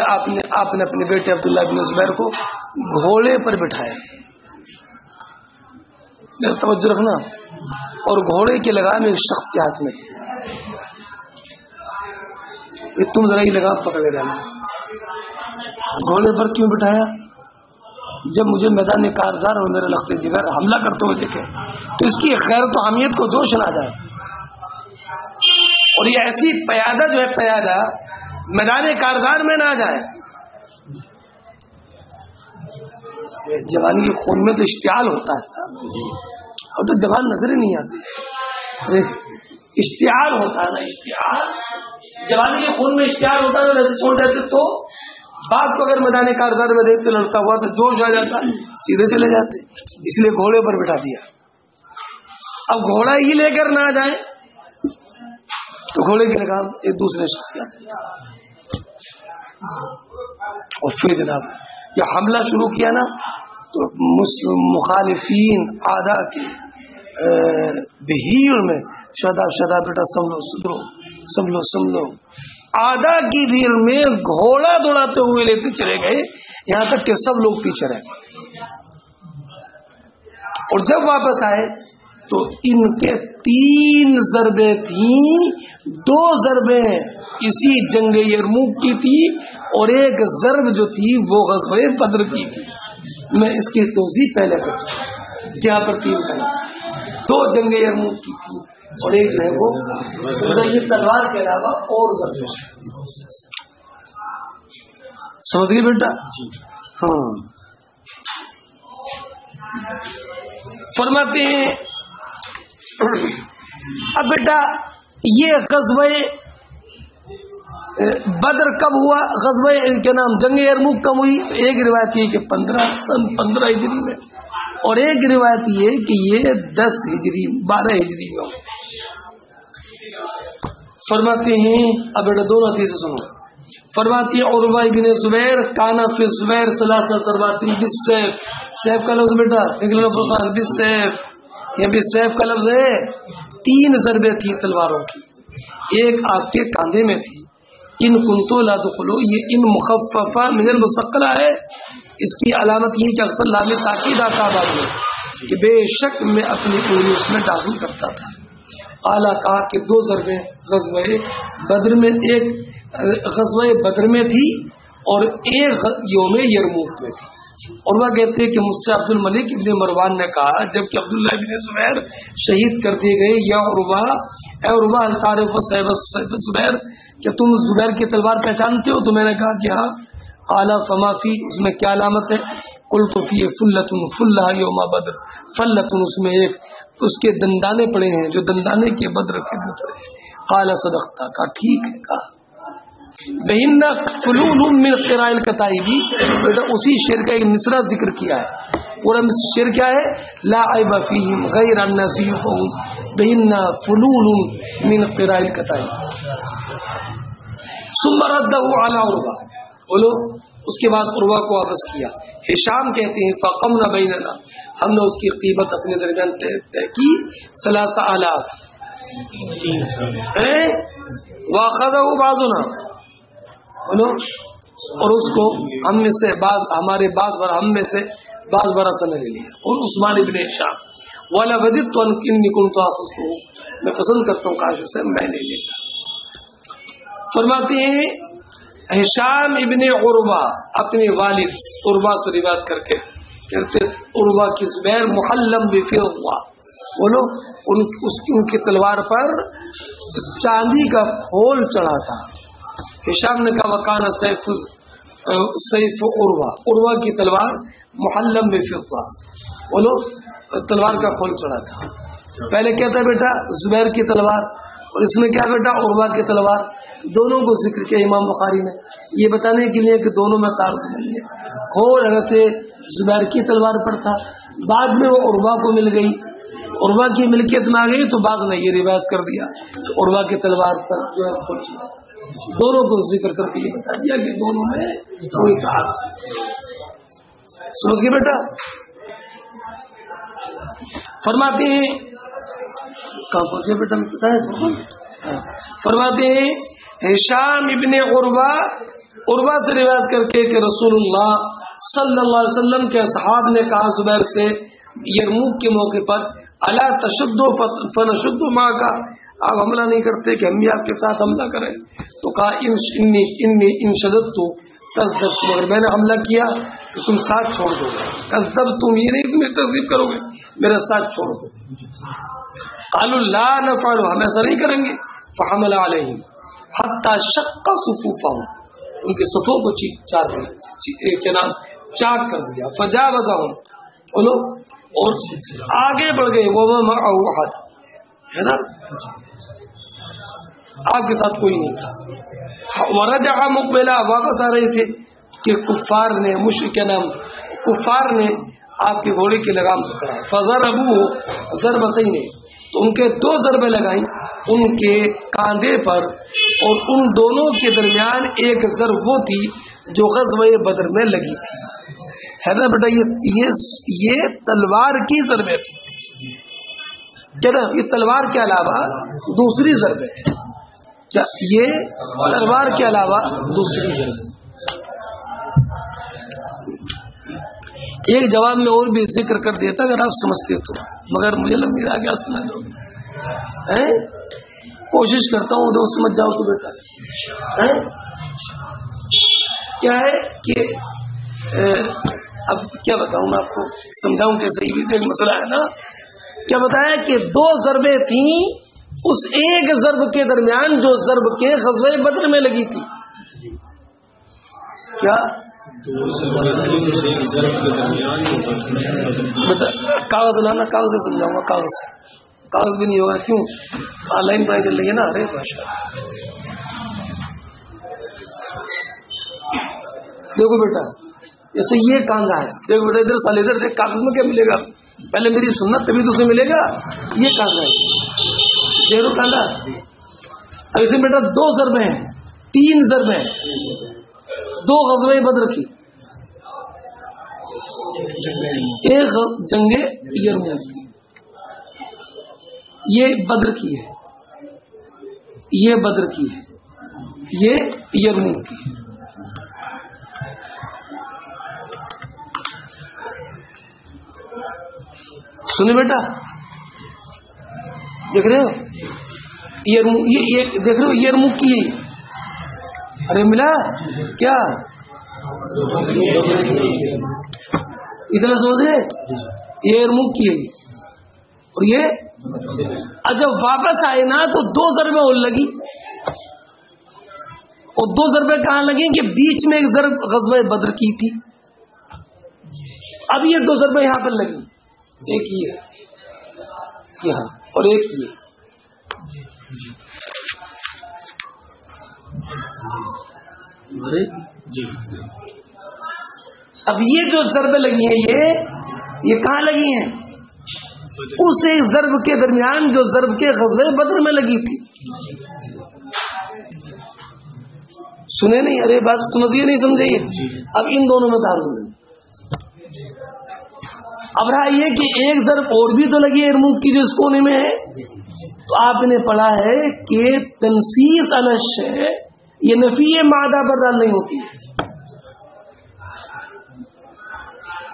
اپنے بیٹے عبداللہ بن زبیر کو گھوڑے پر بٹھایا. توجہ رکھنا. اور گھوڑے کی لگام ایک شخص کے ہاتھ میں تھی. تم ذرا یہ لگام پکڑے رہنا. گھوڑے پر کیوں بٹھایا؟ جب مجھے میدان کارزار اور میرے لخت جگر حملہ کرتے ہوئے دیکھے تو اس کی غیرت و حمیت کو جوش نہ جائے. اور یہ ایسی پیادہ جو ہے پیادہ میدان کارزار میں نہ جائے. جوانی کے خون میں تو اشتعال ہوتا ہے اور تو جوان نظر ہی نہیں آتی. اشتعال ہوتا ہے نا، اشتعال جوانی کے خون میں اشتعال ہوتا ہے. ایسے چھوڑ دیتے تو باپ کو اگر میدان کارزار میں دیکھتے لڑتا ہوا تو جوش آ جاتا، سیدھے چلے جاتے. اس لیے گھوڑے پر بٹھا دیا. اب گھوڑا ہی لے کر نہ جائے تو گھوڑے کی لگام ایک دوسرے شخص کے آتے. اور پھر جناب جب حملہ شروع کیا نا تو مخالفین آدھا کے بھیڑ میں شدا بیٹا سم لو آدھا کی بھیڑ میں گھوڑا دوڑاتے ہوئے لیتے چلے گئے، یہاں تک کہ سب لوگ پیچھے رہ گئے. اور جب واپس آئے تو ان کے 3 ضربیں تھیں. 2 ضربیں اسی جنگ یرموک کی تھی اور ایک ضرب جو تھی وہ غزوہ بدر کی تھی. میں اس کی توضیح پہلے کر چکا. یہاں پر 3 کرنا، 2 جنگ یرموک کی تھی اور ایک جو ہے وہ یہ تلوار کے علاوہ اور ضربیں. سمجھ گئے بیٹا؟ ہاں. فرماتے ہیں اب بیٹا یہ غزوہ بدر کب ہوا؟ غزوہ کیا نام جنگ یرموک کب ہوئی؟ تو ایک روایت یہ کہ 15 ہجری میں، اور ایک روایت یہ کہ یہ 10 ہجری 12 ہجری میں. فرماتے ہیں اب بیٹا دونوں حدیث سنو. فرماتی ہے عروہ بن زبیر کانا فی زبیر ثلاثہ ضربات بالسیف. سیف کا لفظ بیٹا نکلنا فرقان بالسیف، یہ بالسیف کا لفظ ہے. 3 ضربیں تھی تلواروں کی، ایک آپ کے کاندھے میں تھی. ان کنتو لا دخلو، یہ ان مخففہ من المثقلہ ہے. اس کی علامت یہ کہ اکثر لام تاکید آتا بعد میں کہ بے شک میں اپنی انگلی اس میں داخل کرتا تھا. اعلیٰ کہا کہ 2 ضربیں غزوہ بدر میں، ایک غزوہ بدر میں تھی اور ایک یوم یرموک میں تھی. اور وہ کہتے ہیں کہ مجھ سے عبد الملک ابن مروان نے کہا جب کہ عبداللہ ابن زبیر شہید کر دیے گئے، یا عروہ اے عروہ الطارق و صاحب زبیر، کہ تم زبیر کی تلوار پہچانتے ہو؟ تو میں نے کہا کہ ہاں. اعلیٰ فما فی، اس میں کیا علامت ہے؟ قلت فی فلۃ فلہ یوم بدر، فلۃ اس میں ایک اس کے دندانے پڑے ہیں جو دندانے کے بدر کے دن پڑے ہیں. قال صدقتا، کہا ٹھیک ہے. کہا بہنہ فلول من قراء الکتائبی، بیٹا اسی شعر کا ایک مصرع ذکر کیا ہے. پورا شعر کیا ہے؟ لا عیب فیہم غیر الناس یفهم بہنہ فلول من قراء الکتائب. ثم رده علی عروہ، بولو اس کے بعد عروہ کو واپس کیا. ہشام کہتے ہیں فقمنا بیننا، ہم نے اس کی قیمت اپنے درمیان طے کی 3,000 واخذہ بعضنا، بولو اور اس کو ہم میں سے بعض ہمارے بعض بر ہم میں سے بعض برا نے لے لیا. اور عثمان ابن ہشام والا وددت انی کنت اخذہ، میں پسند کرتا ہوں کاش اسے میں نہیں لیتا. فرماتے ہیں ہشام ابن عروہ اپنے والد عروہ سے روایت کر کے کہتے عروہ کی زبیر محلم بفضہ، بولو ان کی تلوار پر چاندی کا پھول چڑھا تھا. ہشام نے کہا وکانا سیف عروہ کی تلوار محلم بفضہ، بولو تلوار کا پھول چڑھا تھا. پہلے کہتا ہے بیٹا زبیر کی تلوار، اور اس میں کیا بیٹا عروہ کی تلوار. دونوں کو ذکر کیا امام بخاری نے یہ بتانے کے لیے کہ دونوں میں تعارض نہیں ہے. کھول حضرت زبیر کی تلوار پر تھا, بعد میں وہ عروہ کو مل گئی, عروہ کی ملکیت میں آ گئی تو بعد میں یہ روایت کر دیا کہ عروہ کی تلوار پر جو ہے کھول چلا. دونوں کو ذکر کر کے یہ بتا دیا کہ دونوں میں کوئی تعارض ہے. سمجھ گئے بیٹا؟ فرماتے ہیں کہاں پہنچے بیٹا میں پتا ہے؟ فرماتے ہیں ہشام ابن عروہ سے روایت کر کے کہ رسول اللہ صلی اللہ علیہ وسلم کے اصحاب نے کہا زبیر سے یرموک کے موقع پر الا تشدوا فنشد معك, آپ حملہ نہیں کرتے کہ ہم بھی آپ کے ساتھ حملہ کریں؟ تو کہا ان شددت تذبت, اگر میں نے حملہ کیا تو تم ساتھ چھوڑ دو گے. تذبتم یہ نہیں تم تکذیب کرو گے, میرا ساتھ چھوڑ دو. قالوا لا نفعل, ہم ایسا نہیں کریں گے. فحمل علیہم حتی شق صفوفهم, ان کے صفوں کو چاک کر دیا. فجاوزهم, بولو, اور آگے بڑھ گئے. وہ معه احد, ہے نا, آپ کے ساتھ کوئی نہیں تھا. ورجع مقبلا, واپس آ رہے تھے کہ کفار نے کفار نے آپ کے گھوڑے کی لگام پکڑا. فضربوه ضربتين, تو ان کے 2 ضربیں لگائیں ان کے کاندھے پر, اور ان دونوں کے درمیان ایک ضرب وہ تھی جو غزوہ بدر میں لگی تھی. ہے نا بیٹا, یہ تلوار کی ضربیں تھی کیا نا, یہ تلوار کے علاوہ دوسری ضربیں تھی. کیا یہ تلوار کے علاوہ دوسری ضربیں. ایک جواب میں اور بھی ذکر کر دیتا اگر آپ سمجھتے تو, مگر مجھے لگ نہیں رہا کہ آپ سمجھ لو گے. کوشش کرتا ہوں تو سمجھ جاؤ تو بیٹا. کیا ہے کہ اب کیا بتاؤں میں آپ کو, سمجھاؤں کیسے, یہ بھی ایک مسئلہ ہے نا. کیا بتایا کہ 2 ضربیں تھیں, اس ایک ضرب کے درمیان جو ضرب کے غزوہ بدر میں لگی تھی. کیا کاغذ لانا, کاغذ سے سمجھاؤں گا. کاغذ بھی نہیں ہوگا, کیوں, آن لائن پڑھائی چل رہی ہے نا. ارے بادشاہ دیکھو بیٹا, جیسے یہ کاندھا ہے, دیکھو بیٹا ادھر سال ادھر دیکھ, کاغذ میں کیا ملے گا, پہلے میری سننا تبھی تو اسے ملے گا. یہ کاندھا ہے, دیکھو کاندھا. اب اسے بیٹا 2 ضربیں ہیں, 3 ضربیں ہیں, 2 غزوہ بدر کی, ایک جنگ یرموک کی. یہ بدر کی ہے, یہ بدر کی ہے, یہ یرموک کی ہے. سنیں بیٹا, دیکھ رہے ہو یہ دیکھ رہے ہو یرموک کی. ارے ملا کیا, اتنا سمجھ گئے, یہ یرموک کی ہے. اور یہ جب واپس آئے نا تو 2 ضربیں اور لگی, اور 2 ضربیں کہاں لگیں کہ بیچ میں ایک ضرب غزوہ بدر کی تھی. اب یہ 2 ضربیں یہاں پر لگی, ایک یہ یہاں اور ایک یہ. اب یہ جو ضربیں لگی ہیں یہ کہاں لگی ہیں, اس ایک ضرب کے درمیان جو ضرب کے غزوہ بدر میں لگی تھی. سنے نہیں, ارے بات سمجھیے نہیں سمجھیے. اب ان دونوں میں تعارض ہے. اب رہا یہ کہ ایک ضرب اور بھی تو لگی ہے یرموک کی جو اس کونے میں ہے. تو آپ نے پڑھا ہے کہ تنسیس الش ہے, یہ نفی مادہ بردار نہیں ہوتی ہے.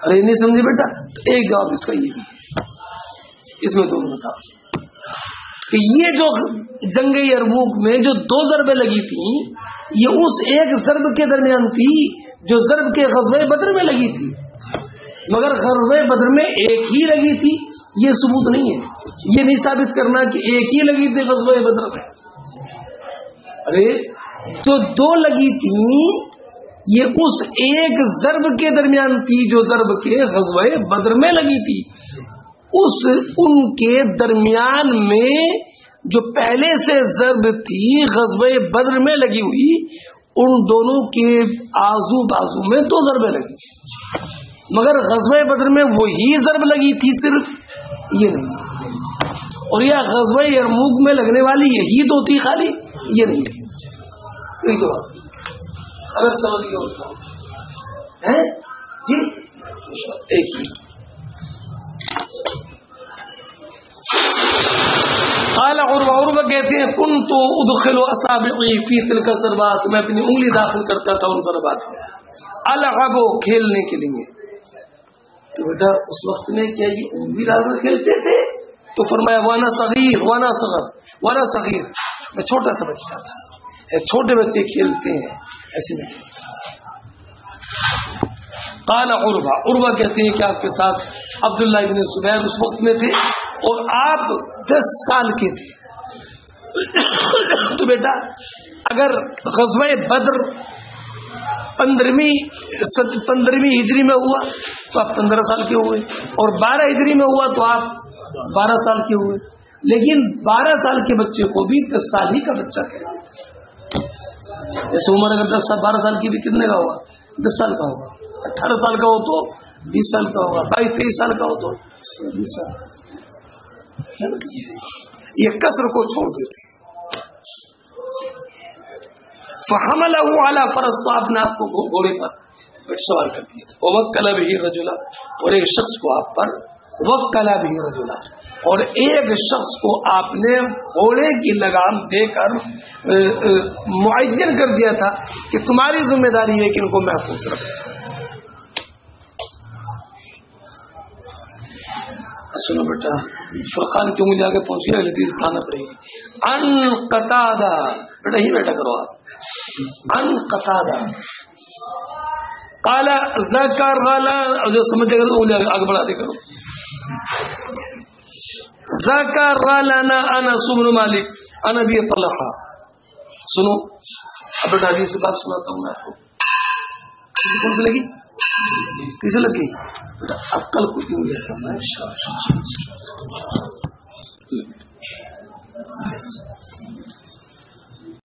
ارے نہیں سمجھے بیٹا, ایک جواب اس کا یہ بھی ہے, اس میں دونوں بتاؤ کہ یہ جو جنگ یرموک میں جو 2 ضربیں لگی تھیں یہ اس ایک ضرب کے درمیان تھی جو ضرب کے غزوہ بدر میں لگی تھی. مگر غزوہ بدر میں ایک ہی لگی تھی, یہ ثبوت نہیں ہے. یہ نہیں ثابت کرنا کہ ایک ہی لگی تھی غزوہ بدر میں. ارے تو 2 لگی تھی, یہ اس ایک ضرب کے درمیان تھی جو ضرب کے غزوہ بدر میں لگی تھی. ان کے درمیان میں جو پہلے سے ضرب تھی غزوہ بدر میں لگی ہوئی، ان دونوں کے آزو بازو میں 2 ضربیں لگی، مگر غزوہ بدر میں وہی ضرب لگی تھی صرف، یہ نہیں، اور یہ غزوہ یرموک میں لگنے والی یہی 2 تھی خالی، یہ نہیں، اگر سمجھ گئے ہوتا ہے جی ایک ہی قال عروہ کہتے ہیں کنت ادخل اصابعی فی تلک الضربات، میں اپنی انگلی داخل کرتا تھا ان ضربات میں، العب کھیلنے کے لیے۔ تو بیٹا اس وقت میں کیا یہ انگلی ڈال کر کھیلتے تھے؟ تو فرمایا وانا صغیر وانا صغیر، میں چھوٹا سا بچہ تھا، چھوٹے بچے کھیلتے ہیں ایسے میں۔ قال عروہ کہتے ہیں کہ آپ کے ساتھ عبداللہ بن زبیر اس وقت میں تھے اور آپ 10 سال کے تھے۔ تو بیٹا اگر غزوہ بدر 15ویں ہجری میں ہوا تو آپ 15 سال کے ہوئے، اور 12 ہجری میں ہوا تو آپ 12 سال کے ہوئے، لیکن 12 سال کے بچے کو بھی 10 سال ہی کا بچہ کہتے ہیں۔ جیسے عمر اگر 12 سال کی بھی کتنے کا ہوگا؟ 10 سال کا ہوگا، 18 سال کا ہو تو 20 سال کا ہوگا، 22-23 سال کا ہو تو 20 سال۔ یہ کسر کو چھوڑ دیتے۔ فحملہ علی فرس، تو آپ نے آپ کو گھوڑے پر سوار کر دیا، ووکل بہ رجلا، اور ایک شخص کو آپ پر وکل بہ رجلا، اور ایک شخص کو آپ نے گھوڑے کی لگام دے کر معین کر دیا تھا کہ تمہاری ذمہ داری ہے کہ ان کو محفوظ رکھو۔ سنو بیٹا، فرقان کیوں مجھے آگے پہنچ گیا، لطیف پڑھانا پڑے گی۔ ان قتادہ، بیٹا ہی بیٹا کرو آپ، ان قتادہ قال ذکر غلا، جو سمجھے گا تو مجھے آگے بڑھاتے کرو۔ ذکر لنا انس بن مالک عن ابی طلحہ، سنو اب بیٹا حدیث سے بات سناتا ہوں میں آپ کو، کون سی لگی؟ کیسے لگی؟ عقل کو کیوں لے